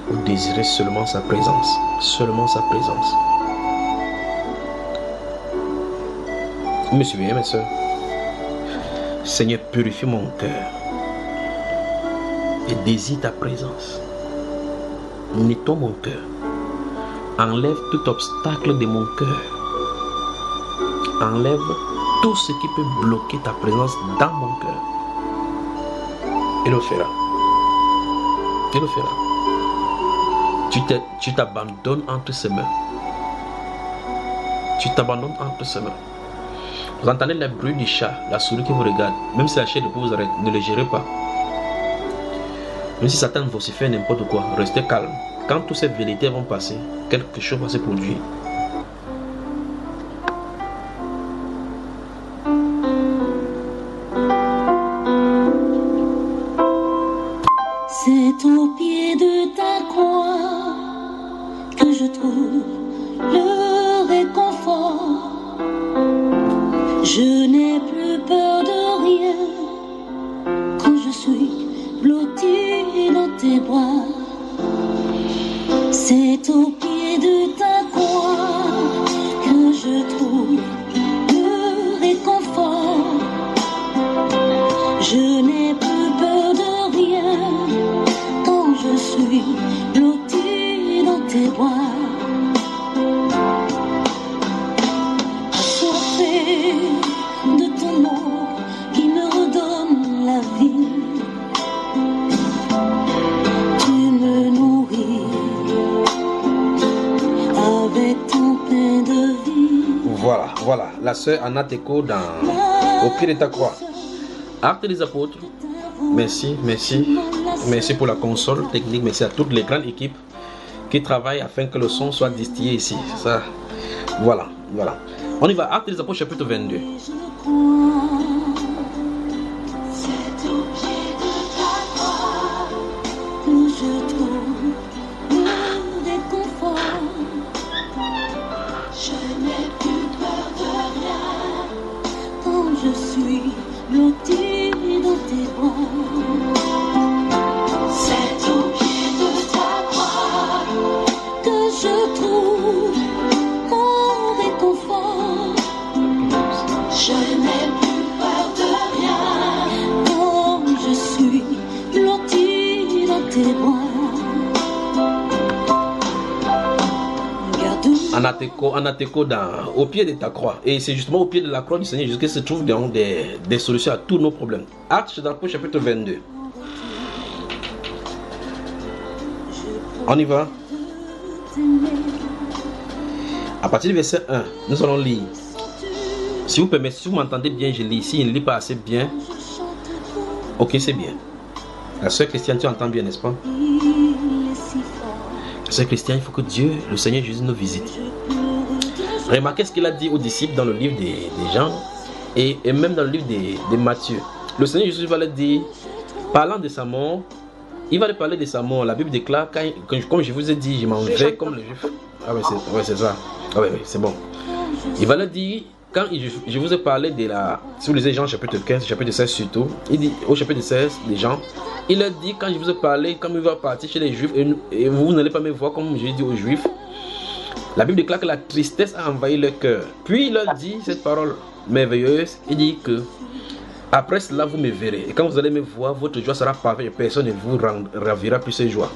Vous désirez seulement sa présence. Seulement sa présence. Vous me suivez, mes soeurs? Seigneur, purifie mon cœur et désire ta présence. Nettoie mon cœur. Enlève tout obstacle de mon cœur. Enlève tout ce qui peut bloquer ta présence dans mon cœur. Il le fera. Il le fera. Tu t'abandonnes entre ses mains. Tu t'abandonnes entre ses mains. Vous entendez le bruit du chat, la souris qui vous regarde. Même si la chair vous arrête, ne le gérez pas. Même si Satan vocifère n'importe quoi, restez calme. Quand toutes ces vérités vont passer, quelque chose va se produire. C'est au pied de ta croix que je trouve le réconfort. Je n'ai plus peur de rien, je suis blottie dans tes bras. C'est au pied de ta croix que je trouve le réconfort. Je n'ai plus peur de rien quand je suis blottie dans tes bras. Assoiffée de ton nom qui me redonne la vie. Tu me nourris avec ton pain de vie. Voilà, la sœur Anna Teko au pied de ta croix. Actes des apôtres, merci pour la console technique, merci à toutes les grandes équipes qui travaillent afin que le son soit distillé ici. Ça, voilà. On y va, Actes des apôtres chapitre 22. Je suis blottie dans tes bras. C'est au pied de ta croix que je trouve mon réconfort. Je n'ai plus peur de rien quand je suis blottie dans tes bras. Anna Teko au pied de ta croix. Et c'est justement au pied de la croix du Seigneur Jésus que se trouvent des solutions à tous nos problèmes. Actes des apôtres chapitre 22. On y va. À partir du verset 1, nous allons lire. Si vous permettez, si vous m'entendez bien, je lis. Ici, il ne lit pas assez bien. Ok, c'est bien. La sœur Christiane, tu entends bien, n'est-ce pas? La sœur Christiane, il faut que Dieu, le Seigneur Jésus, nous visite. Remarquez ce qu'il a dit aux disciples dans le livre des Jean et même dans le livre de Matthieu. Le Seigneur Jésus va leur dire, parlant de sa mort, il va leur parler de sa mort. La Bible déclare, comme je vous ai dit, je m'en vais comme les Juifs. Ah oui, c'est ça. Ah oui, c'est bon. Il va leur dire, quand je vous ai parlé de la... Si vous lisez Jean chapitre 15, chapitre 16 surtout, il dit au chapitre 16 des Jean, il leur dit, quand je vous ai parlé, comme il va partir chez les Juifs, et vous n'allez pas me voir comme je dis aux Juifs, la Bible déclare que la tristesse a envahi leur cœur. Puis il leur dit cette parole merveilleuse, il dit que après cela vous me verrez. Et quand vous allez me voir, votre joie sera parfaite et personne ne vous ravira plus cette joie.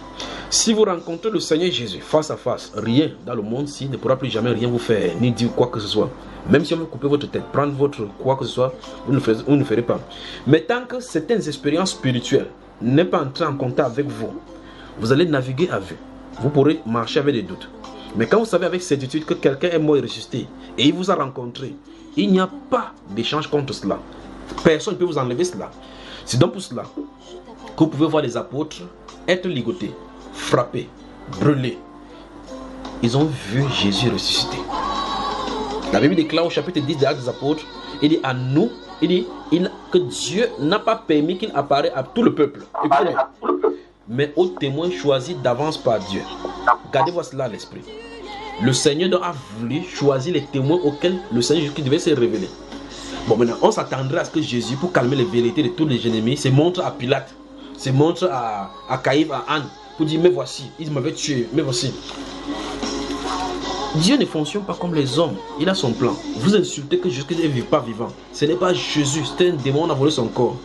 Si vous rencontrez le Seigneur Jésus face à face, rien dans le monde-ci ne pourra plus jamais rien vous faire, ni dire quoi que ce soit. Même si on veut couper votre tête, prendre votre quoi que ce soit, vous ne ferez pas. Mais tant que certaines expériences spirituelles n'est pas entrées en contact avec vous, vous allez naviguer à vue. Vous pourrez marcher avec des doutes. Mais quand vous savez avec certitude que quelqu'un est mort et ressuscité et il vous a rencontré, il n'y a pas d'échange contre cela. Personne ne peut vous enlever cela. C'est donc pour cela que vous pouvez voir les apôtres être ligotés, frappés, brûlés. Ils ont vu Jésus ressuscité. La Bible déclare au chapitre 10 des Actes des apôtres, il dit à nous, il dit que Dieu n'a pas permis qu'il apparaisse à tout le peuple. Mais aux témoins choisis d'avance par Dieu. Gardez-vous cela à l'esprit. Le Seigneur a voulu choisir les témoins auxquels le Seigneur Jésus devait se révéler. Bon, maintenant, on s'attendrait à ce que Jésus, pour calmer les vérités de tous les ennemis, se montre à Pilate, se montre à Caïphe, à Anne, pour dire, mais voici, ils m'avaient tué, mais voici. Dieu ne fonctionne pas comme les hommes, il a son plan. Vous insultez que Jésus ne vit pas vivant. Ce n'est pas Jésus, c'est un démon, on a volé son corps.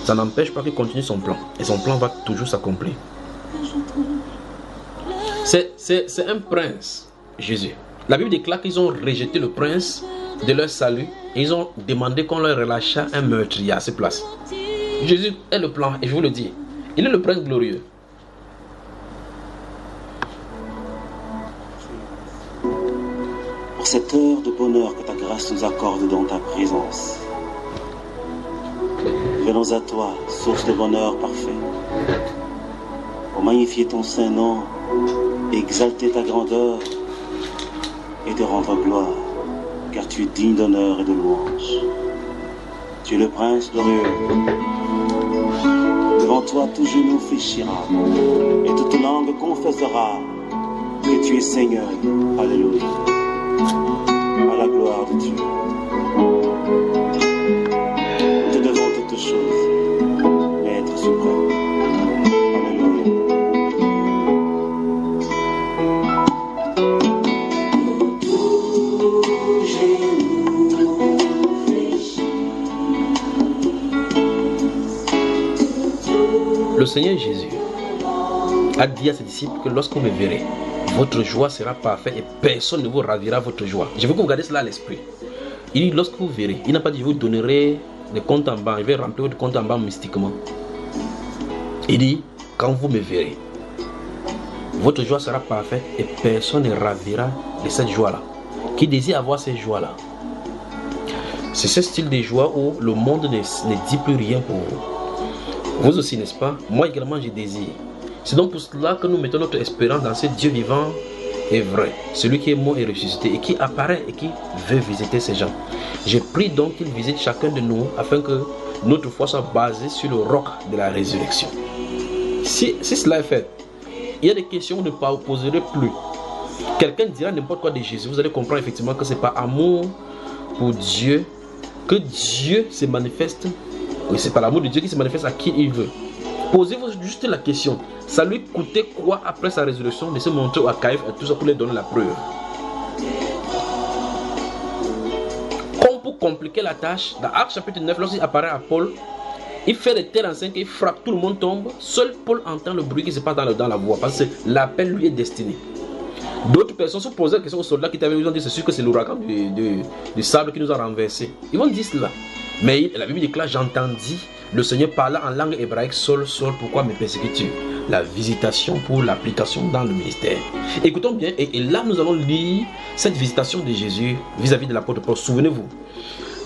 Ça n'empêche pas qu'il continue son plan. Et son plan va toujours s'accomplir. C'est un prince, Jésus. La Bible déclare qu'ils ont rejeté le prince de leur salut et ils ont demandé qu'on leur relâchât un meurtrier à ses places. Jésus est le plan et je vous le dis, il est le prince glorieux. Pour cette heure de bonheur que ta grâce nous accorde dans ta présence, venons à toi, source de bonheur parfait, pour magnifier ton saint nom, exalter ta grandeur et te rendre gloire, car tu es digne d'honneur et de louange. Tu es le prince glorieux. Devant toi, tout genou fléchira et toute langue confessera que tu es Seigneur. Alléluia. À la gloire de Dieu. Nous te devons toutes choses. Le Seigneur Jésus a dit à ses disciples que lorsque vous me verrez, votre joie sera parfaite et personne ne vous ravira votre joie. Je veux que vous gardez cela à l'esprit. Il dit lorsque vous verrez, il n'a pas dit je vous donnerai des comptes en banque, je vais remplir votre compte en banque mystiquement. Il dit quand vous me verrez, votre joie sera parfaite et personne ne ravira de cette joie-là. Qui désire avoir cette joie-là? C'est ce style de joie où le monde ne dit plus rien pour vous. Vous aussi, n'est-ce pas? Moi également, je désire. C'est donc pour cela que nous mettons notre espérance dans ce Dieu vivant et vrai, celui qui est mort et ressuscité et qui apparaît et qui veut visiter ces gens. Je prie donc qu'il visite chacun de nous afin que notre foi soit basée sur le roc de la résurrection. Si cela est fait, il y a des questions que vous ne poserez plus. Quelqu'un dira n'importe quoi de Jésus, vous allez comprendre effectivement que c'est par amour pour Dieu que Dieu se manifeste. Oui, c'est par l'amour de Dieu qui se manifeste à qui il veut. Posez-vous juste la question, ça lui coûtait quoi après sa résurrection de se montrer à Caïphe et tout ça pour lui donner la preuve? Comme pour compliquer la tâche, dans Actes chapitre 9, lorsqu'il apparaît à Paul, il fait de tels enseignes qu'il frappe, tout le monde tombe. Seul Paul entend le bruit qui se passe dans la voie, parce que l'appel lui est destiné. D'autres personnes se posaient la question aux soldats qui étaient avec lui, ils ont dit c'est sûr que c'est l'ouragan du sable qui nous a renversés. Ils vont dire cela. Mais la Bible déclare, j'entendis le Seigneur parler en langue hébraïque, Saul, Saul, pourquoi me persécutes-tu? La visitation pour l'application dans le ministère. Écoutons bien, et là nous allons lire cette visitation de Jésus vis-à-vis de l'apôtre Paul. Souvenez-vous,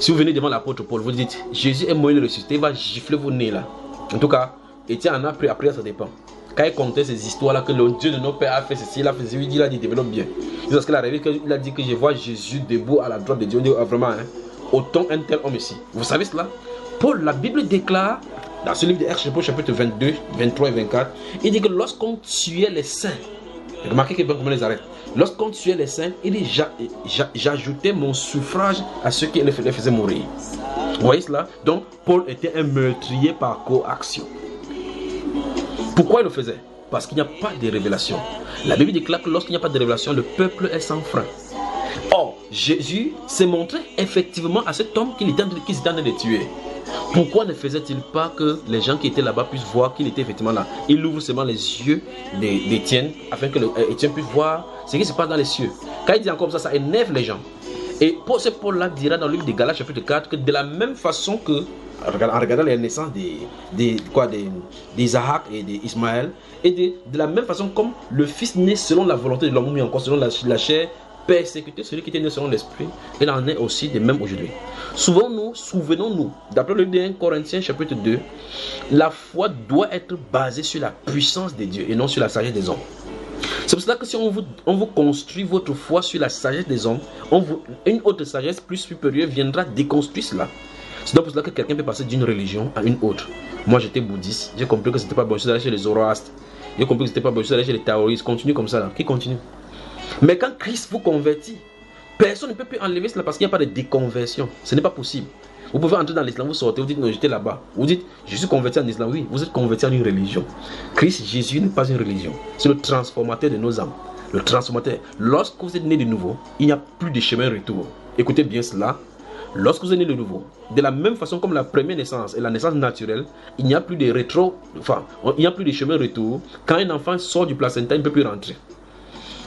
si vous venez devant l'apôtre Paul, vous dites, Jésus est mort et ressuscité, il va gifler vos nez là. En tout cas, Étienne en a pris, après ça dépend. Quand il comptait ces histoires-là, que le Dieu de nos pères a fait ceci, il a fait ceci, il a dit, développe bien. Parce qu'il a dit que je vois Jésus debout à la droite de Dieu. On dit, ah, vraiment, hein, autant un tel homme ici. Vous savez cela? Paul, la Bible déclare, dans ce livre de Actes, chapitre 22, 23 et 24, il dit que lorsqu'on tuait les saints, remarquez que comment les arrête. Lorsqu'on tuait les saints, il dit, j'ajoutais mon suffrage à ceux qui les faisaient mourir. Vous voyez cela? Donc, Paul était un meurtrier par coaction. Pourquoi il le faisait? Parce qu'il n'y a pas de révélation. La Bible déclare que lorsqu'il n'y a pas de révélation, le peuple est sans frein. Or, Jésus s'est montré effectivement à cet homme qu'il était en train de tuer. Pourquoi ne faisait-il pas que les gens qui étaient là-bas puissent voir qu'il était effectivement là? Il ouvre seulement les yeux d'Étienne afin que Étienne puisse voir ce qui se passe dans les cieux. Quand il dit encore ça énerve les gens. Et ce Paul-là dira dans le livre de Galates chapitre 4 que de la même façon que, en regardant les naissances d'Isaac et d'Ismaël, et de la même façon comme le fils né selon la volonté de l'homme, mais encore selon la chair, persécuter celui qui était né selon l'esprit, il en est aussi de même aujourd'hui. Souvenons-nous, d'après le livre de 1 Corinthiens chapitre 2, la foi doit être basée sur la puissance de Dieu et non sur la sagesse des hommes. C'est pour cela que si on vous construit votre foi sur la sagesse des hommes, une autre sagesse plus supérieure viendra déconstruire cela. C'est donc pour cela que quelqu'un peut passer d'une religion à une autre. Moi j'étais bouddhiste, j'ai compris que c'était pas bon chose d'aller chez les zoroastres, j'ai compris que c'était pas bon chose d'aller chez les taoïstes, continue comme ça là. Qui continue? Mais quand Christ vous convertit, personne ne peut plus enlever cela parce qu'il n'y a pas de déconversion. Ce n'est pas possible. Vous pouvez entrer dans l'islam, vous sortez, vous dites non, j'étais là-bas. Vous dites, je suis converti en islam. Oui, vous êtes converti en une religion. Christ Jésus n'est pas une religion. C'est le transformateur de nos âmes. Le transformateur. Lorsque vous êtes né de nouveau, il n'y a plus de chemin retour. Écoutez bien cela. Lorsque vous êtes né de nouveau, de la même façon comme la première naissance et la naissance naturelle, il n'y a plus de il n'y a plus de chemin retour. Quand un enfant sort du placenta, il ne peut plus rentrer.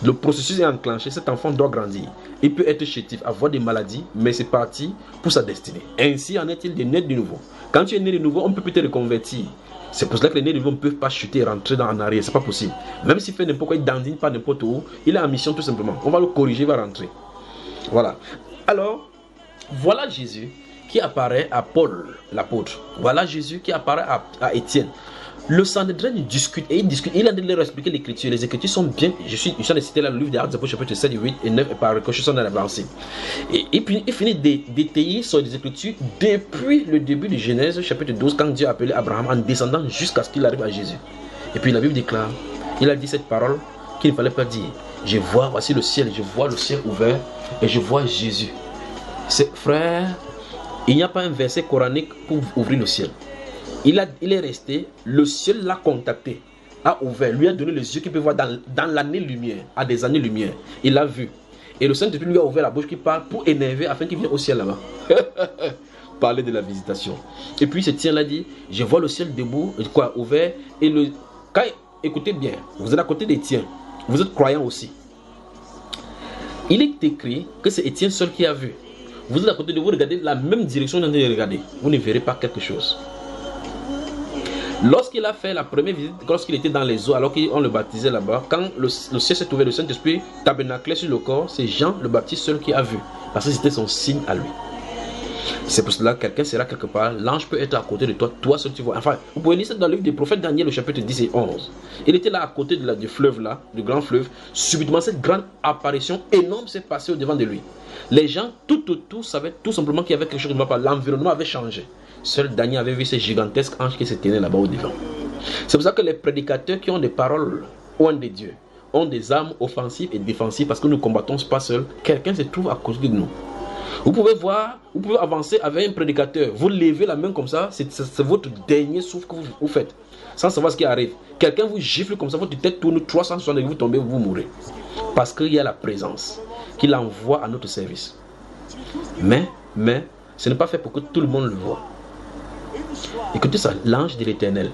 Le processus est enclenché, cet enfant doit grandir. Il peut être chétif, avoir des maladies, mais c'est parti pour sa destinée. Ainsi en est-il de naître de nouveau. Quand tu es né de nouveau, on ne peut plus te reconvertir. C'est pour cela que les nés de nouveau ne peuvent pas chuter et rentrer en arrière, c'est pas possible. Même s'il fait n'importe quoi, il dandine pas n'importe où, il est en mission tout simplement. On va le corriger, il va rentrer. Voilà. Alors, voilà Jésus qui apparaît à Paul, l'apôtre. Voilà Jésus qui apparaît à Étienne. Le Sanhédrin discute et il discute. Il a de leur expliquer l'écriture. Les écritures sont bien. Je suis en train de citer là le livre d'Actes, chapitre 7, 8 et 9 et par réconciliation dans l'avancée. Et puis il finit d'étayer sur les écritures depuis le début de Genèse, chapitre 12, quand Dieu a appelé Abraham en descendant jusqu'à ce qu'il arrive à Jésus. Et puis la Bible déclare, il a dit cette parole qu'il ne fallait pas dire. Je vois, voici le ciel, je vois le ciel ouvert et je vois Jésus. Frère, il n'y a pas un verset coranique pour ouvrir le ciel. Il est resté, le ciel l'a contacté, a ouvert, lui a donné les yeux qu'il peut voir dans l'année-lumière, à des années-lumière. Il l'a vu. Et le Saint-Esprit lui a ouvert la bouche qui parle pour énerver afin qu'il vienne au ciel là-bas. parler de la visitation. Et puis Étienne l'a dit, je vois le ciel debout, ouvert, et écoutez bien, vous êtes à côté d'Étienne, vous êtes croyant aussi. Il est écrit que c'est Étienne seul qui a vu. Vous êtes à côté de vous, regardez la même direction dont vous regardez. Vous ne verrez pas quelque chose. Lorsqu'il a fait la première visite, lorsqu'il était dans les eaux, alors qu'on le baptisait là-bas, quand le ciel s'est ouvert, le Saint-Esprit tabernaclait sur le corps, c'est Jean le Baptiste seul qui a vu. Parce que c'était son signe à lui. C'est pour cela que quelqu'un sera quelque part, l'ange peut être à côté de toi, toi seul tu vois. Enfin, vous pouvez lire ça dans le livre des prophètes Daniel, au chapitre 10 et 11. Il était là à côté du fleuve là, du grand fleuve. Subitement, cette grande apparition énorme s'est passée au devant de lui. Les gens tout autour savaient tout simplement qu'il y avait quelque chose qui ne va pas. L'environnement avait changé. Seul Daniel avait vu ces gigantesques anges qui se tenaient là-bas au devant. C'est pour ça que les prédicateurs qui ont des paroles loin de Dieu ont des armes offensives et défensives parce que nous ne combattons pas seuls. Quelqu'un se trouve à côté de nous. Vous pouvez voir, vous pouvez avancer avec un prédicateur. Vous levez la main comme ça, c'est votre dernier souffle que vous faites. Sans savoir ce qui arrive. Quelqu'un vous gifle comme ça, votre tête tourne 360 degrés, vous tombez, vous mourrez. Parce qu'il y a la présence qu'il envoie à notre service. Mais, ce n'est pas fait pour que tout le monde le voit. Écoutez ça, l'ange de l'Éternel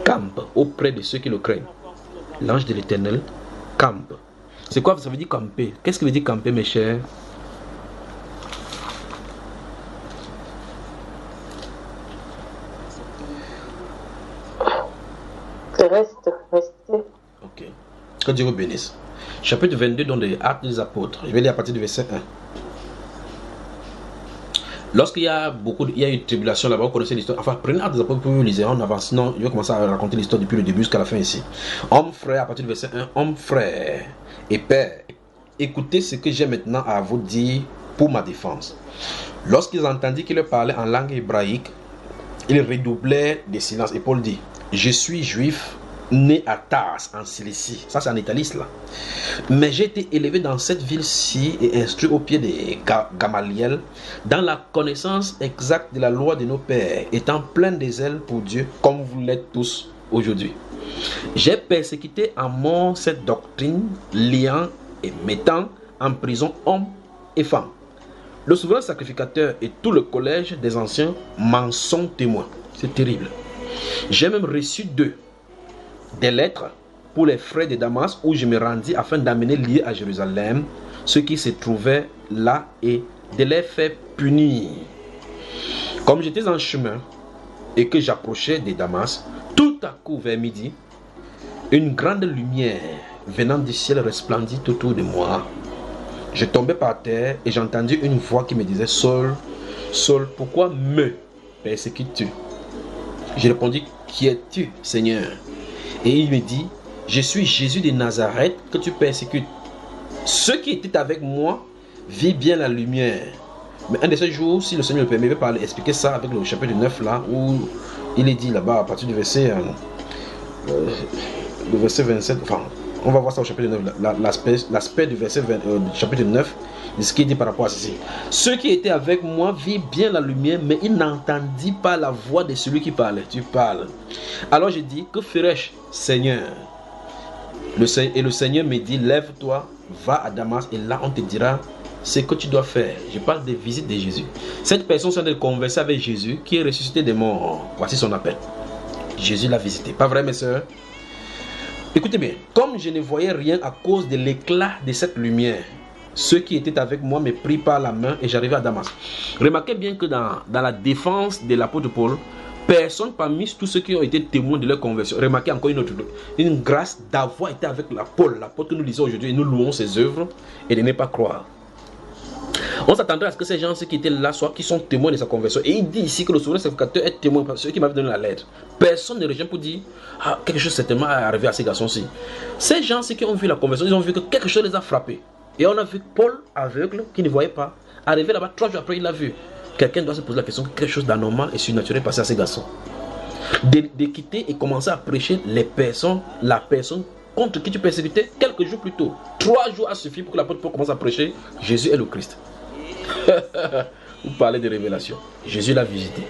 campe auprès de ceux qui le craignent. L'ange de l'Éternel campe. C'est quoi ça veut dire camper? Qu'est-ce que veut dire camper, mes chers? Rester. Ok. Que Dieu vous bénisse. Chapitre 22 dans les Actes des Apôtres. Je vais lire à partir du verset 1. Lorsqu'il y a une tribulation là-bas, vous connaissez l'histoire. Enfin, prenez Actes des Apôtres pour vous lire en avance. Sinon, je vais commencer à raconter l'histoire depuis le début jusqu'à la fin ici. Homme frère, à partir du verset 1. Homme frère et père, écoutez ce que j'ai maintenant à vous dire pour ma défense. Lorsqu'ils entendirent qu'il parlait en langue hébraïque, ils redoublaient des silences. Et Paul dit, je suis juif, né à Tars, en Cilicie. Ça, c'est en Italie, là. Mais j'ai été élevé dans cette ville-ci et instruit au pied de Gamaliel, dans la connaissance exacte de la loi de nos pères, étant plein de zèle pour Dieu, comme vous l'êtes tous aujourd'hui. J'ai persécuté à mort cette doctrine, liant et mettant en prison hommes et femmes. Le souverain sacrificateur et tout le collège des anciens m'en sont témoins. C'est terrible. J'ai même reçu d'eux des lettres pour les frères de Damas où je me rendis afin d'amener liés à Jérusalem ceux qui se trouvaient là et de les faire punir. Comme j'étais en chemin et que j'approchais de Damas, tout à coup vers midi, une grande lumière venant du ciel resplendit autour de moi. Je tombais par terre et j'entendis une voix qui me disait, Saul, Saul, pourquoi me persécutes-tu? Je répondis, qui es-tu, Seigneur? Et il me dit, je suis Jésus de Nazareth que tu persécutes. Ceux qui étaient avec moi vivent bien la lumière. Mais un de ces jours, si le Seigneur le permet, je vais expliquer ça avec le chapitre 9 là, où il est dit là-bas à partir du verset, le verset 27, enfin, on va voir ça au chapitre 9, l'aspect du verset du chapitre 9, de ce qu'il dit par rapport à ceci. Ceux qui étaient avec moi vivent bien la lumière, mais ils n'entendirent pas la voix de celui qui parlait. Tu parles. Alors je dis, que ferais-je, Seigneur? Et le Seigneur me dit, lève-toi, va à Damas, et là on te dira ce que tu dois faire. Je parle des visites de Jésus. Cette personne s'est de converser avec Jésus, qui est ressuscité des morts. Voici son appel. Jésus l'a visité. Pas vrai, mes soeurs? Écoutez bien, comme je ne voyais rien à cause de l'éclat de cette lumière, ceux qui étaient avec moi me prirent par la main et j'arrivai à Damas. Remarquez bien que dans la défense de l'apôtre Paul, personne parmi tous ceux qui ont été témoins de leur conversion, remarquez encore une grâce d'avoir été avec l'apôtre que nous lisons aujourd'hui et nous louons ses œuvres et de ne pas croire. On s'attendrait à ce que ces gens, ceux qui étaient là, qui sont témoins de sa conversion. Et il dit ici que le souverain sacrificateur est témoin, ceux qui m'avaient donné la lettre. Personne ne revient pour dire, quelque chose certainement est arrivé à ces garçons-ci. Ces gens, ceux qui ont vu la conversion, ils ont vu que quelque chose les a frappés. Et on a vu Paul aveugle, qui ne voyait pas, arriver là-bas, 3 jours après, il l'a vu. Quelqu'un doit se poser la question que quelque chose d'anormal et surnaturel est passé à ces garçons. De quitter et commencer à prêcher la personne contre qui tu persécutais quelques jours plus tôt. 3 jours a suffi pour que l'apôtre Paul commence à prêcher Jésus est le Christ. Vous parlez de révélation. Jésus l'a visité.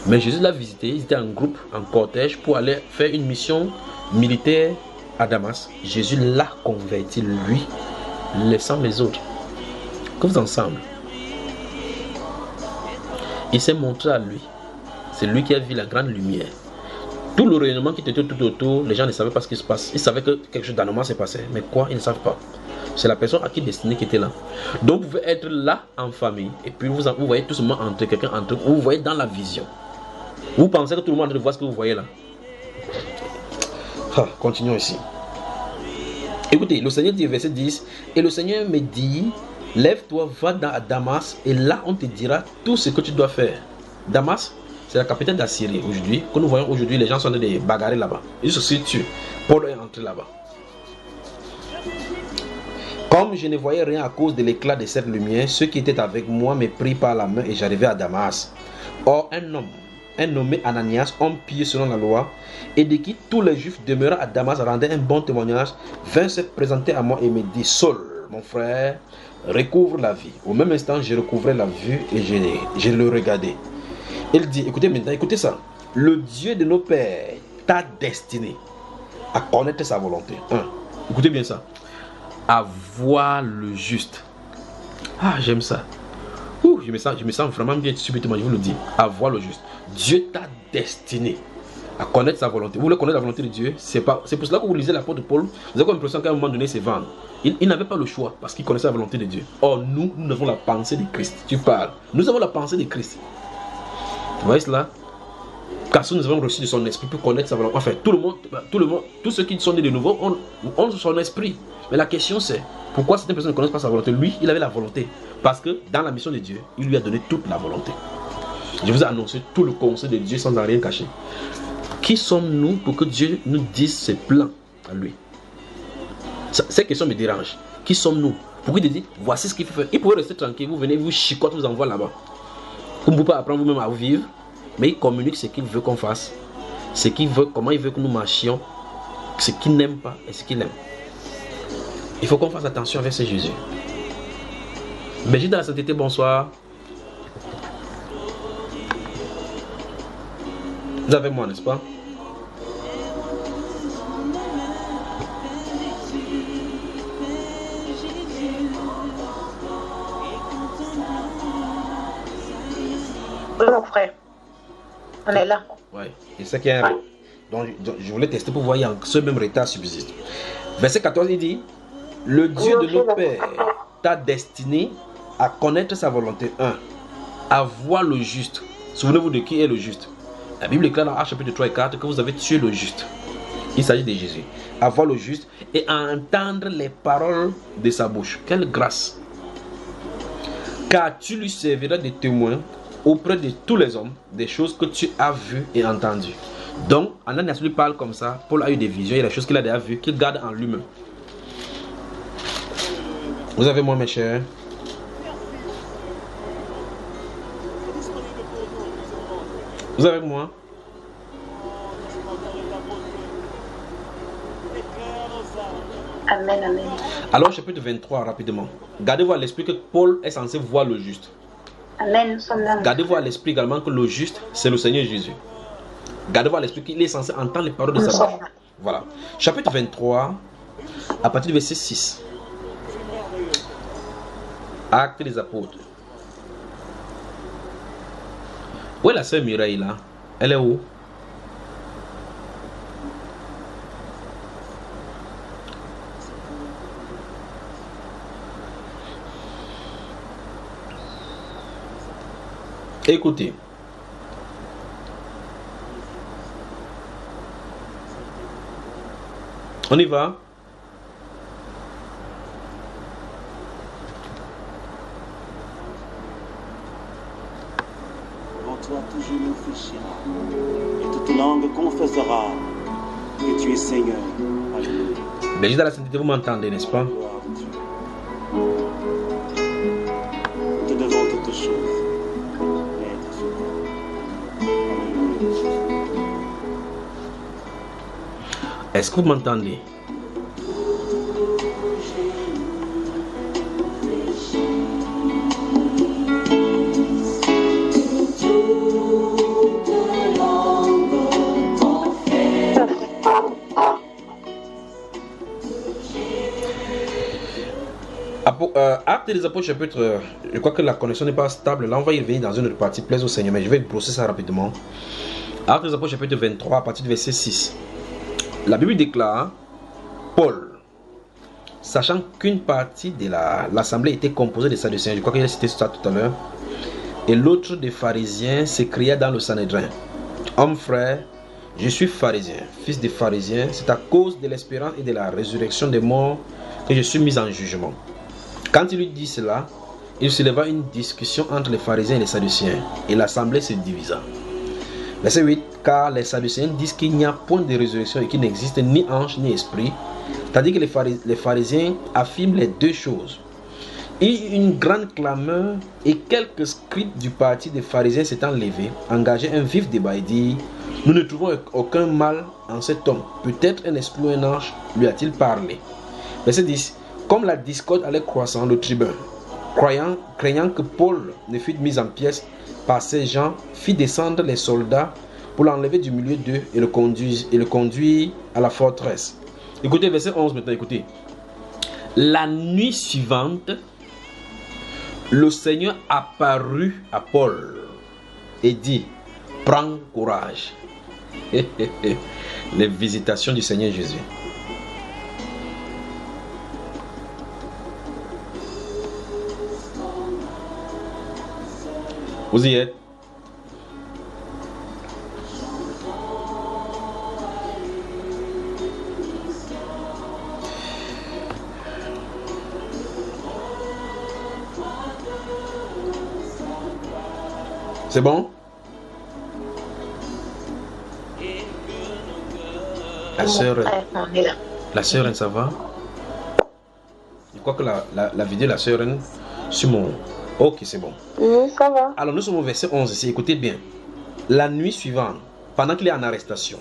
Mais Jésus l'a visité, ils étaient en groupe, en cortège, pour aller faire une mission militaire à Damas. Jésus l'a converti, lui, laissant les autres. Que vous ensemble. Il s'est montré à lui. C'est lui qui a vu la grande lumière. Tout le rayonnement qui était tout autour, les gens ne savaient pas ce qui se passe. Ils savaient que quelque chose d'anormal s'est passé. Mais quoi, ils ne savent pas. C'est la personne à qui destiné qui était là. Donc vous pouvez être là en famille. Et puis vous voyez tout simplement entre quelqu'un entre vous. Vous voyez dans la vision. Vous pensez que tout le monde voit ce que vous voyez là. Continuons ici. Écoutez, le Seigneur dit, verset 10. Et le Seigneur me dit, lève-toi, va à Damas. Et là on te dira tout ce que tu dois faire. Damas, c'est la capitale d'Assyrie aujourd'hui. Que nous voyons aujourd'hui, les gens sont en train de bagarrer là-bas. Ils se situent. Paul est entré là-bas. Comme je ne voyais rien à cause de l'éclat de cette lumière, ceux qui étaient avec moi me prirent par la main et j'arrivai à Damas. Or, un nommé Ananias, homme pieux selon la loi, et de qui tous les juifs demeurant à Damas rendaient un bon témoignage, vint se présenter à moi et me dit, Saul, mon frère, recouvre la vie. Au même instant, je recouvrais la vue et je le regardais. Il dit, écoutez maintenant, écoutez ça. Le Dieu de nos pères t'a destiné à connaître sa volonté. Écoutez bien ça. À voir le juste. J'aime ça. Je me sens vraiment bien subitement, je vous le dis. À voir le juste. Dieu t'a destiné à connaître sa volonté. Vous voulez connaître la volonté de Dieu? C'est pour cela que vous lisez l'apôtre Paul. Vous avez l'impression qu'à un moment donné, c'est vendre. Il n'avait pas le choix parce qu'il connaissait la volonté de Dieu. Or, nous avons la pensée de Christ. Tu parles. Nous avons la pensée de Christ. Vous voyez cela? Car nous avons reçu de son esprit pour connaître sa volonté. Enfin, tout le monde, tous ceux qui sont nés de nouveau ont son esprit. Mais la question c'est, pourquoi certaines personnes ne connaissent pas sa volonté? Lui, il avait la volonté. Parce que dans la mission de Dieu, il lui a donné toute la volonté. Je vous ai annoncé tout le conseil de Dieu sans en rien cacher. Qui sommes-nous pour que Dieu nous dise ses plans à lui? Cette question me dérange. Qui sommes-nous? Pourquoi il dit, voici ce qu'il faut faire? Il pourrait rester tranquille, vous venez, vous chicote, vous envoie là-bas. Vous ne pouvez pas apprendre vous-même à vivre. Mais il communique ce qu'il veut qu'on fasse. Ce qu'il veut, comment il veut que nous marchions. Ce qu'il n'aime pas et ce qu'il aime. Il faut qu'on fasse attention avec ce Jésus. Berger de la sainteté, bonsoir. Vous avez moi, n'est-ce pas? Oui, mon frère. On est là. Oui, et c'est qu'il y a donc je voulais tester pour voir si ce même retard subsiste. Verset 14, il dit, le Dieu de nos pères t'a destiné à connaître sa volonté. 1. À voir le juste. Souvenez-vous de qui est le juste. La Bible déclare dans Actes chapitre 3 et 4 que vous avez tué le juste. Il s'agit de Jésus. À voir le juste et à entendre les paroles de sa bouche. Quelle grâce. Car tu lui serviras de témoin auprès de tous les hommes des choses que tu as vues et entendues. Donc, Ananias lui parle comme ça. Paul a eu des visions et des choses qu'il a déjà vues, qu'il garde en lui-même. Vous avez moi, mes chers? Vous avez moi? Amen, amen. Alors, chapitre 23, rapidement. Gardez-vous à l'esprit que Paul est censé voir le juste. Amen, nous sommes là. Gardez-vous à l'esprit également que le juste, c'est le Seigneur Jésus. Gardez-vous à l'esprit qu'il est censé entendre les paroles de sa bouche. Voilà. Chapitre 23, à partir du verset 6. Actes des apôtres. Où est la sœur Mireille là? Elle est où? Écoutez. On y va. Devant toi, toujours nous fléchira, et toute langue confessera que tu es Seigneur. Alléluia. Berger de la sainteté, vous m'entendez, n'est-ce pas? Gloire à Dieu. Nous te devons toutes choses. Maître souverain. Alléluia. Est-ce que vous m'entendez? Actes des Apôtres chapitre, je crois que la connexion n'est pas stable. Là, on va y revenir dans une autre partie, plaise au Seigneur, mais je vais brosser ça rapidement. Actes des Apôtres chapitre 23, à partir du verset 6. La Bible déclare, Paul, sachant qu'une partie de l'assemblée était composée des Sadducéens, je crois qu'il a cité ça tout à l'heure, et l'autre des pharisiens s'écria dans le Sanhédrin, homme frère, je suis pharisien, fils des pharisiens, c'est à cause de l'espérance et de la résurrection des morts que je suis mis en jugement. Quand il lui dit cela, il se leva une discussion entre les pharisiens et les sadducéens, et l'assemblée se divisa. Verset 8, car les sadducéens disent qu'il n'y a point de résurrection et qu'il n'existe ni ange ni esprit, tandis que les pharisiens affirment les deux choses. Et une grande clameur et quelques scribes du parti des pharisiens s'étant levés, engageaient un vif débat et dirent, nous ne trouvons aucun mal en cet homme, peut-être un esprit ou un ange lui a-t-il parlé. Verset 10, comme la discorde allait croissant, le tribun, craignant que Paul ne fût mis en pièces par ces gens, fit descendre les soldats pour l'enlever du milieu d'eux et le conduire à la forteresse. Écoutez, verset 11 maintenant, écoutez. La nuit suivante, le Seigneur apparut à Paul et dit, prends courage. Les visitations du Seigneur Jésus. Vous y êtes? C'est bon? La sœur, ça va? Je crois que la vidéo, la sœur, sur mon... Ok, c'est bon. Ça va. Alors, nous sommes au verset 11 ici. Écoutez bien. La nuit suivante, pendant qu'il est en arrestation.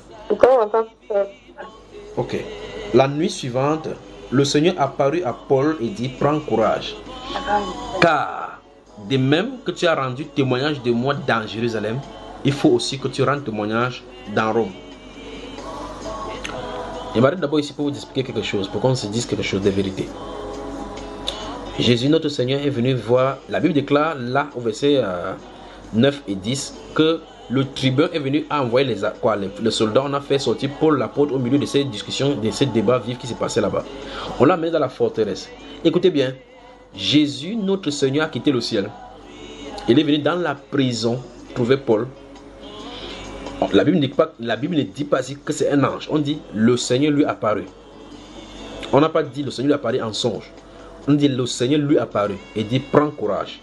Ok. La nuit suivante, le Seigneur apparut à Paul et dit, prends courage. Car, de même que tu as rendu témoignage de moi dans Jérusalem, il faut aussi que tu rendes témoignage dans Rome. Et m'arrête d'abord ici pour vous expliquer quelque chose, pour qu'on se dise quelque chose de vérité. Jésus, notre Seigneur, est venu voir. La Bible déclare là, au verset 9 et 10, que le tribun est venu envoyer les soldats. On a fait sortir Paul l'apôtre au milieu de ces discussions, de ces débats vifs qui se passaient là-bas. On l'a mené dans la forteresse. Écoutez bien, Jésus, notre Seigneur, a quitté le ciel. Il est venu dans la prison trouver Paul. La Bible ne dit pas que c'est un ange. On dit le Seigneur lui apparut. On n'a pas dit le Seigneur lui apparut en songe. On dit le Seigneur lui apparut et dit prends courage.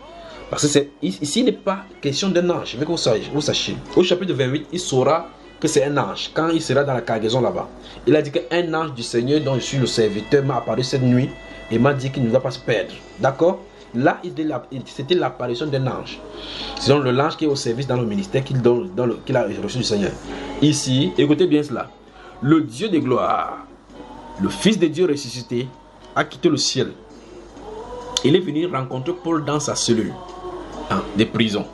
Parce que ici il n'est pas question d'un ange. Je veux que vous sachiez. Au chapitre 28, il saura que c'est un ange quand il sera dans la cargaison là-bas. Il a dit qu'un ange du Seigneur dont je suis le serviteur m'a apparu cette nuit et m'a dit qu'il ne va pas se perdre. D'accord? Là, c'était l'apparition d'un ange. C'est donc l'ange qui est au service dans le ministère qu'il a reçu du Seigneur. Ici, écoutez bien cela. Le Dieu de gloire, le Fils de Dieu ressuscité, a quitté le ciel. Il est venu rencontrer Paul dans sa cellule de prison.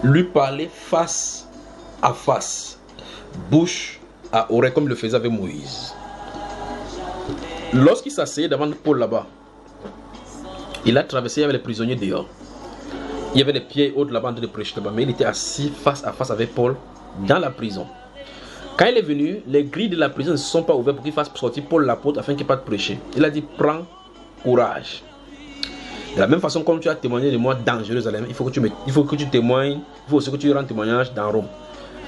Lui parler face à face, bouche à oreille, comme le faisait avec Moïse. Lorsqu'il s'asseyait devant Paul là-bas, il a traversé, il y avait les prisonniers dehors. Il y avait les pieds hauts de la bande de prêcher là-bas, mais il était assis face à face avec Paul dans la prison. Quand il est venu, les grilles de la prison ne se sont pas ouvertes pour qu'il fasse sortir Paul l'apôtre afin qu'il n'y ait pas de prêcher. Il a dit, prends courage. De la même façon, comme tu as témoigné de moi dans Jérusalem, il faut que tu témoignes, il faut aussi que tu rendes témoignage dans Rome.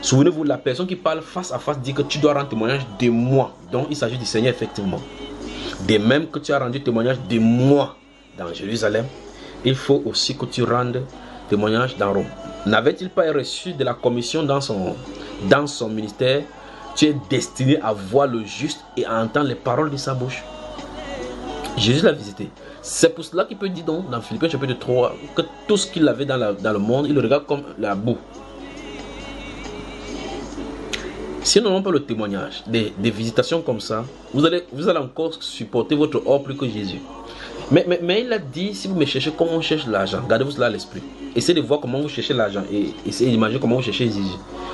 Souvenez-vous, la personne qui parle face à face dit que tu dois rendre témoignage de moi. Donc il s'agit du Seigneur effectivement. De même que tu as rendu témoignage de moi dans Jérusalem, il faut aussi que tu rendes témoignage dans Rome. N'avait-il pas reçu de la commission dans son ministère? Tu es destiné à voir le juste et à entendre les paroles de sa bouche. Jésus l'a visité. C'est pour cela qu'il peut dire donc, dans Philippiens chapitre 3, que tout ce qu'il avait dans le monde, il le regarde comme la boue. Si nous n'avons pas le témoignage des visitations comme ça, vous allez encore supporter votre or plus que Jésus. Mais il a dit, si vous me cherchez comme on cherche l'argent, gardez-vous cela à l'esprit. Essayez de voir comment vous cherchez l'argent et essayez d'imaginer comment vous cherchez Jésus.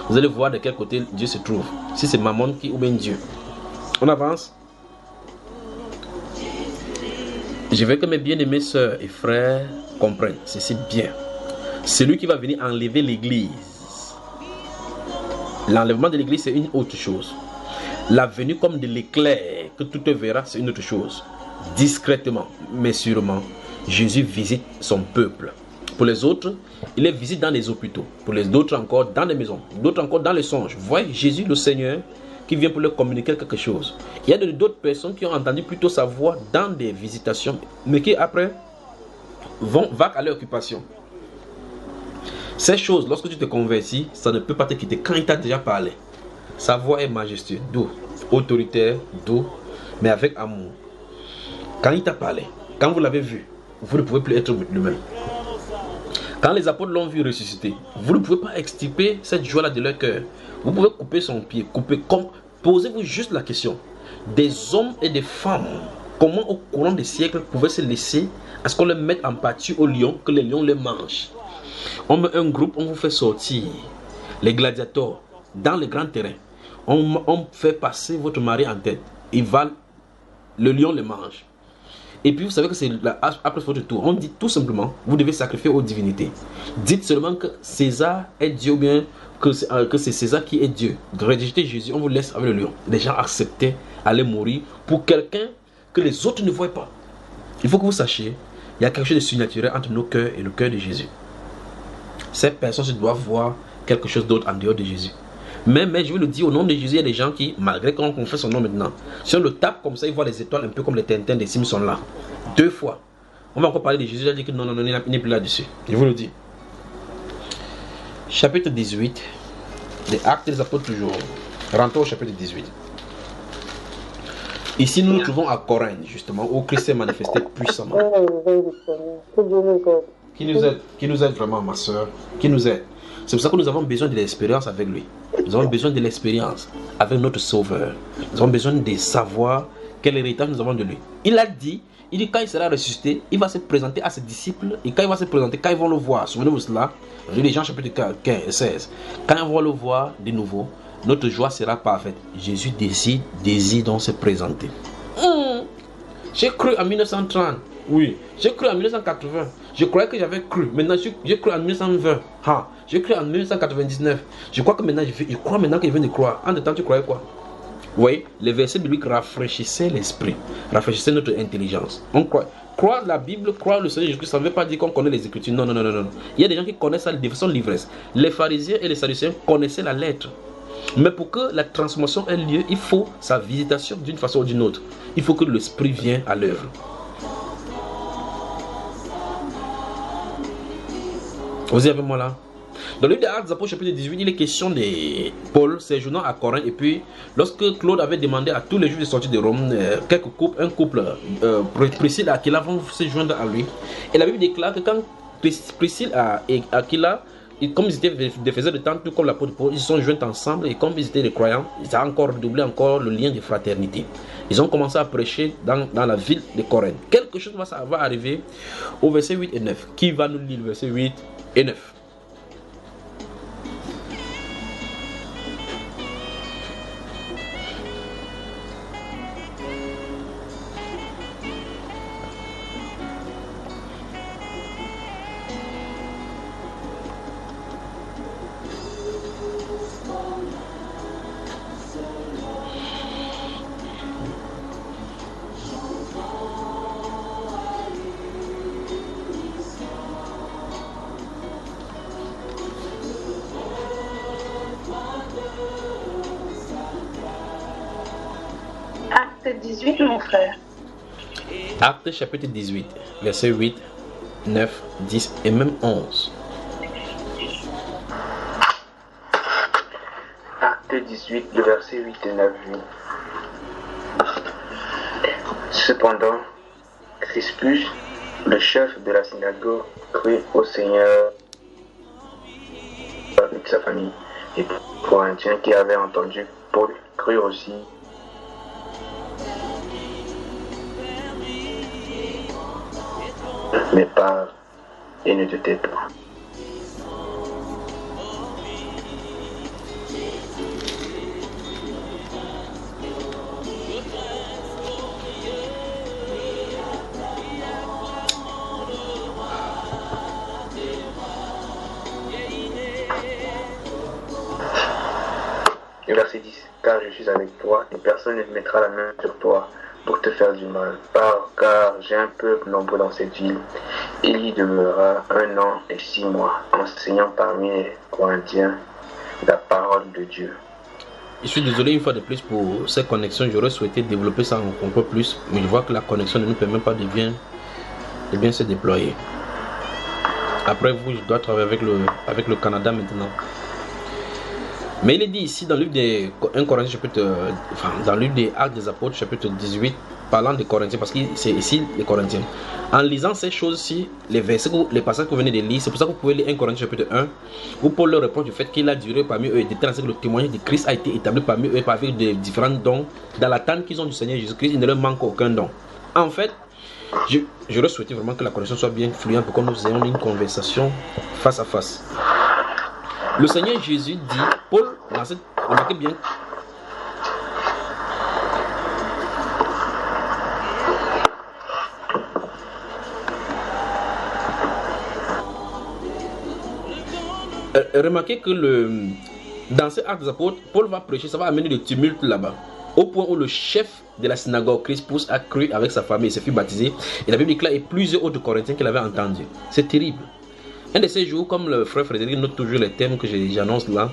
Vous allez voir de quel côté Dieu se trouve. Si c'est Mammon ou bien Dieu. On avance. Je veux que mes bien-aimés sœurs et frères comprennent ceci bien. Celui qui va venir enlever l'église, l'enlèvement de l'église, c'est une autre chose. La venue comme de l'éclair que tout te verra, c'est une autre chose. Discrètement, mais sûrement, Jésus visite son peuple. Pour les autres, il les visite dans les hôpitaux. Pour les autres encore, dans les maisons. D'autres encore dans les songes. Vous voyez, Jésus le Seigneur qui vient pour leur communiquer quelque chose. Il y a d'autres personnes qui ont entendu plutôt sa voix dans des visitations, mais qui après vont à leur occupation. Ces choses, lorsque tu te convertis, ça ne peut pas te quitter. Quand il t'a déjà parlé, sa voix est majestueuse, doux, autoritaire, doux, mais avec amour. Quand il t'a parlé, quand vous l'avez vu, vous ne pouvez plus être le même. Quand les apôtres l'ont vu ressusciter, vous ne pouvez pas extirper cette joie-là de leur cœur. Vous pouvez couper son pied, posez-vous juste la question. Des hommes et des femmes, comment au courant des siècles pouvaient se laisser à ce qu'on les mette en pâture aux lions, que les lions les mangent? On met un groupe, on vous fait sortir les gladiateurs dans les grands terrains. On fait passer votre mari en tête. Le lion les mange. Et puis vous savez que c'est après votre tour. On dit tout simplement, vous devez sacrifier aux divinités. Dites seulement que César est Dieu, ou bien que c'est César qui est Dieu. De rejeter Jésus, on vous laisse avec le lion. Les gens acceptaient aller mourir pour quelqu'un que les autres ne voient pas. Il faut que vous sachiez, il y a quelque chose de surnaturel entre nos cœurs et le cœur de Jésus. Ces personnes doivent voir quelque chose d'autre en dehors de Jésus. Mais je veux le dire, au nom de Jésus, il y a des gens qui, malgré qu'on confesse son nom maintenant, si on le tape comme ça, ils voient les étoiles un peu comme les Tintins des Simpsons là. 2 fois. On va encore parler de Jésus, il a dit que non, il n'est plus là-dessus. Je vous le dis. Chapitre 18, des Actes des Apôtres toujours. Rentrons au chapitre 18. Ici, nous nous trouvons à Corinthe, justement, où Christ s'est manifesté puissamment. Qui nous aide vraiment, ma soeur? Qui nous aide? C'est pour ça que nous avons besoin de l'expérience avec lui. Nous avons besoin de l'expérience avec notre Sauveur. Nous avons besoin de savoir quel héritage nous avons de lui. Il dit quand il sera ressuscité, il va se présenter à ses disciples. Et quand il va se présenter, quand ils vont le voir, souvenez-vous de cela, les Jean chapitre 15 et 16. Quand ils vont le voir de nouveau, notre joie sera parfaite. Jésus désire donc se présenter. J'ai cru en 1930. Oui, j'ai cru en 1980. Je croyais que j'avais cru. Maintenant, j'ai cru en 1920. J'ai cru en 1999. Je crois que maintenant, je crois maintenant que je viens de croire. En temps, tu croyais quoi? Vous voyez, les versets bibliques rafraîchissaient l'esprit, rafraîchissaient notre intelligence. On croit. Croire la Bible, croire le Seigneur Jésus-Christ, ça ne veut pas dire qu'on connaît les Écritures. Non. Il y a des gens qui connaissent ça de façon l'ivresse. Les pharisiens et les sadducéens connaissaient la lettre. Mais pour que la transformation ait lieu, il faut sa visitation d'une façon ou d'une autre. Il faut que l'esprit vienne à l'œuvre. Vous y avez moi là? Dans le livre des Actes des Apôtres chapitre 18, il est question de Paul séjournant à Corinthe. Et puis, lorsque Claude avait demandé à tous les Juifs de sortir de Rome, un couple, Priscille et Aquila vont se joindre à lui. Et la Bible déclare que quand Priscille et Aquila, comme ils étaient des faiseurs de temps, tout comme l'apôtre Paul, ils se sont joints ensemble. Et comme ils étaient des croyants, ça a encore redoublé le lien de fraternité. Ils ont commencé à prêcher dans la ville de Corinthe. Quelque chose va arriver au verset 8 et 9. Qui va nous lire le verset 8 et 9? Acte 18, mon frère. Acte chapitre 18, verset 8, 9, 10 et même 11. Acte 18, le verset 8 et 9. Cependant, Crispus, le chef de la synagogue, crut au Seigneur avec sa famille. Et Corinthiens qui avaient entendu Paul crut aussi. Mais parle et ne te tais pas. Et verset 10. Car je suis avec toi et personne ne mettra la main sur toi pour te faire du mal. Car j'ai un peuple nombreux dans cette ville. Il y demeurera 1 an et 6 mois, enseignant parmi les Corinthiens la parole de Dieu. Je suis désolé une fois de plus pour cette connexion. J'aurais souhaité développer ça un peu plus, mais je vois que la connexion ne nous permet pas de bien se déployer. Après vous, je dois travailler avec le Canada maintenant. Mais il est dit ici dans le livre des 1 Corinthiens dans le livre des Actes des Apôtres chapitre 18, parlant des Corinthiens, parce que c'est ici les Corinthiens. En lisant ces choses-ci, les passages que vous venez de lire, c'est pour ça que vous pouvez lire 1 Corinthiens chapitre 1, où Paul leur reproche du fait qu'il a duré parmi eux et déterminé que le témoignage de Christ a été établi parmi eux avec des différents dons. Dans l'attente qu'ils ont du Seigneur Jésus-Christ, il ne leur manque aucun don. En fait, j'aurais souhaité vraiment que la connexion soit bien fluente pour que nous ayons une conversation face à face. Le Seigneur Jésus dit, Paul, remarquez bien, remarquez que dans ces actes des apôtres, Paul va prêcher, ça va amener le tumulte là-bas. Au point où le chef de la synagogue, Crispus, a cru avec sa famille et se fit baptiser. Et la Bible déclare et plusieurs autres Corinthiens qu'il avait entendus. C'est terrible. Un de ces jours, comme le frère Frédéric note toujours les thèmes que j'annonce là,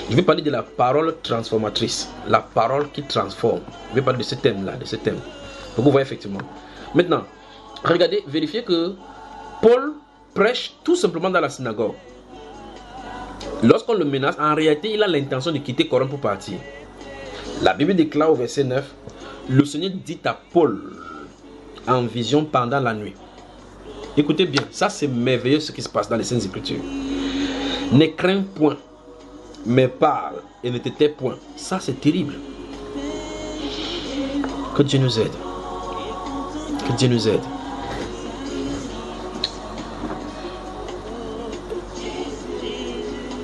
je vais parler de la parole transformatrice, la parole qui transforme. Je vais parler de ce thème-là, Donc vous voyez effectivement. Maintenant, regardez, vérifiez que Paul prêche tout simplement dans la synagogue. Lorsqu'on le menace, en réalité, il a l'intention de quitter Corinthe pour partir. La Bible déclare au verset 9, le Seigneur dit à Paul en vision pendant la nuit. Écoutez bien, ça c'est merveilleux ce qui se passe dans les Saintes Écritures. Ne crains point, mais parle et ne te tais point. Ça c'est terrible. Que Dieu nous aide. Que Dieu nous aide.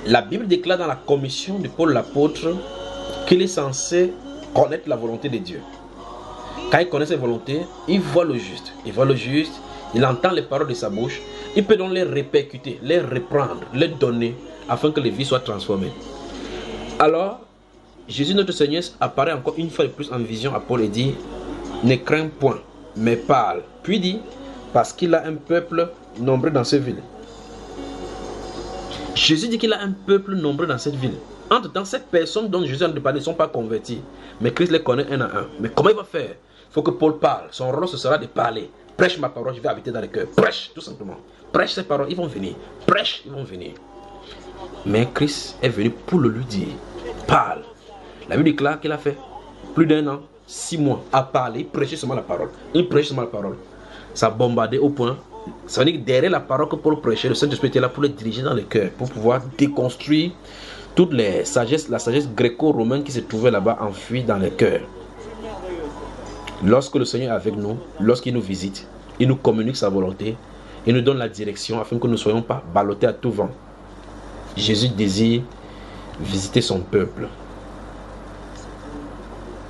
La Bible déclare dans la commission de Paul l'apôtre qu'il est censé connaître la volonté de Dieu. Quand il connaît cette volonté, il voit le juste. Il voit le juste, il entend les paroles de sa bouche. Il peut donc les répercuter, les reprendre, les donner, afin que les vies soient transformées. Alors, Jésus notre Seigneur apparaît encore une fois de plus en vision à Paul et dit, ne crains point, mais parle. Puis dit, parce qu'il a un peuple nombreux dans cette ville. Jésus dit qu'il a un peuple nombreux dans cette ville. Entre-temps, ces personnes dont Jésus a parlé ne sont pas converties. Mais Christ les connaît un à un. Mais comment il va faire? Il faut que Paul parle. Son rôle, ce sera de parler. Prêche ma parole, je vais habiter dans le cœur. Prêche, tout simplement. Prêche ces paroles, ils vont venir. Prêche, ils vont venir. Mais Christ est venu pour le lui dire. Parle. La Bible déclare qu'il a fait plus d'1 an, 6 mois à parler, prêcher seulement la parole. Il prêche seulement la parole. Ça a bombardé au point. Ça veut dire que derrière la parole que Paul prêchait, le Saint-Esprit était là pour le diriger dans le cœur, pour pouvoir déconstruire toute la sagesse gréco-romaine qui se trouvait là-bas enfuie dans le cœur. Lorsque le Seigneur est avec nous, lorsqu'il nous visite, il nous communique sa volonté, il nous donne la direction afin que nous ne soyons pas ballottés à tout vent. Jésus désire visiter son peuple.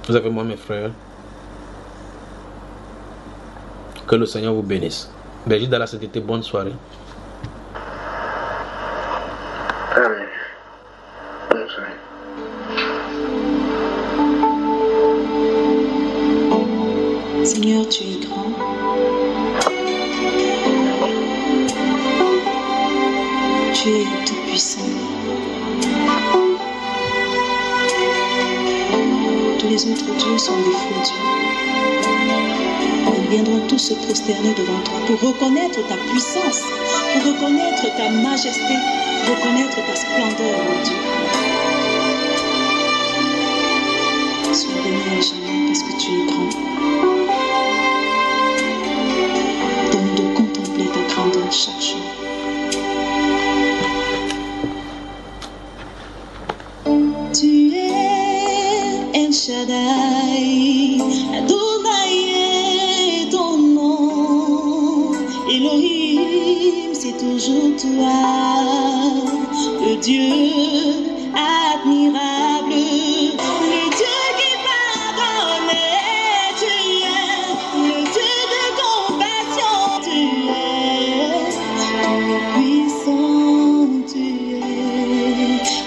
Vous avez moi, mes frères. Que le Seigneur vous bénisse. Brigitte dans la sainteté, bonne soirée. Amen. Bonne soirée. Seigneur, tu es grand. Tu es tout puissant. Tous les autres dieux sont des faux dieux. Ils viendront tous se prosterner devant toi pour reconnaître ta puissance, pour reconnaître ta majesté, pour reconnaître ta splendeur, mon Dieu. Sois béni à jamais parce que tu es grand. Donne-nous de contempler ta grandeur chaque jour. Tu es El Shaddai, Adonai est ton nom. Elohim, c'est toujours toi, le Dieu admirable, le Dieu qui pardonne. Tu es le Dieu de compassion, tu es tout puissant, tu es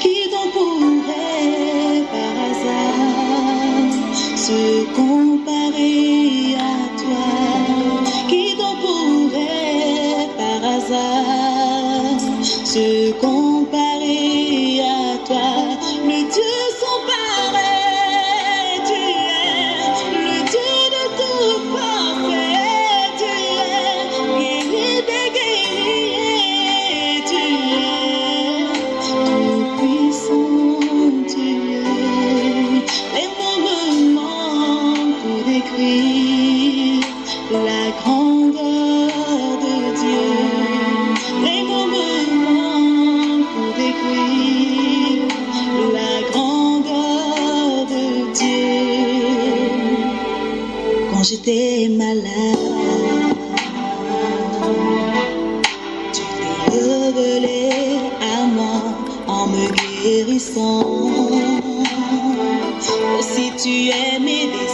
qui donc pourrait paraître. comparer à toi? Qui donc pourrait par hasard se comparer à toi? Le Dieu sans pareil, tu es le Dieu de tout parfait, tu es guéri des guerriers, tu es tout puissant, tu es. Les mots me manquent pour décrire la grandeur de Dieu. Les mots me manquent pour décrire la grandeur de Dieu. Quand j'étais malade, tu t'es révélé à moi en me guérissant. Aussi tu es mes désirs.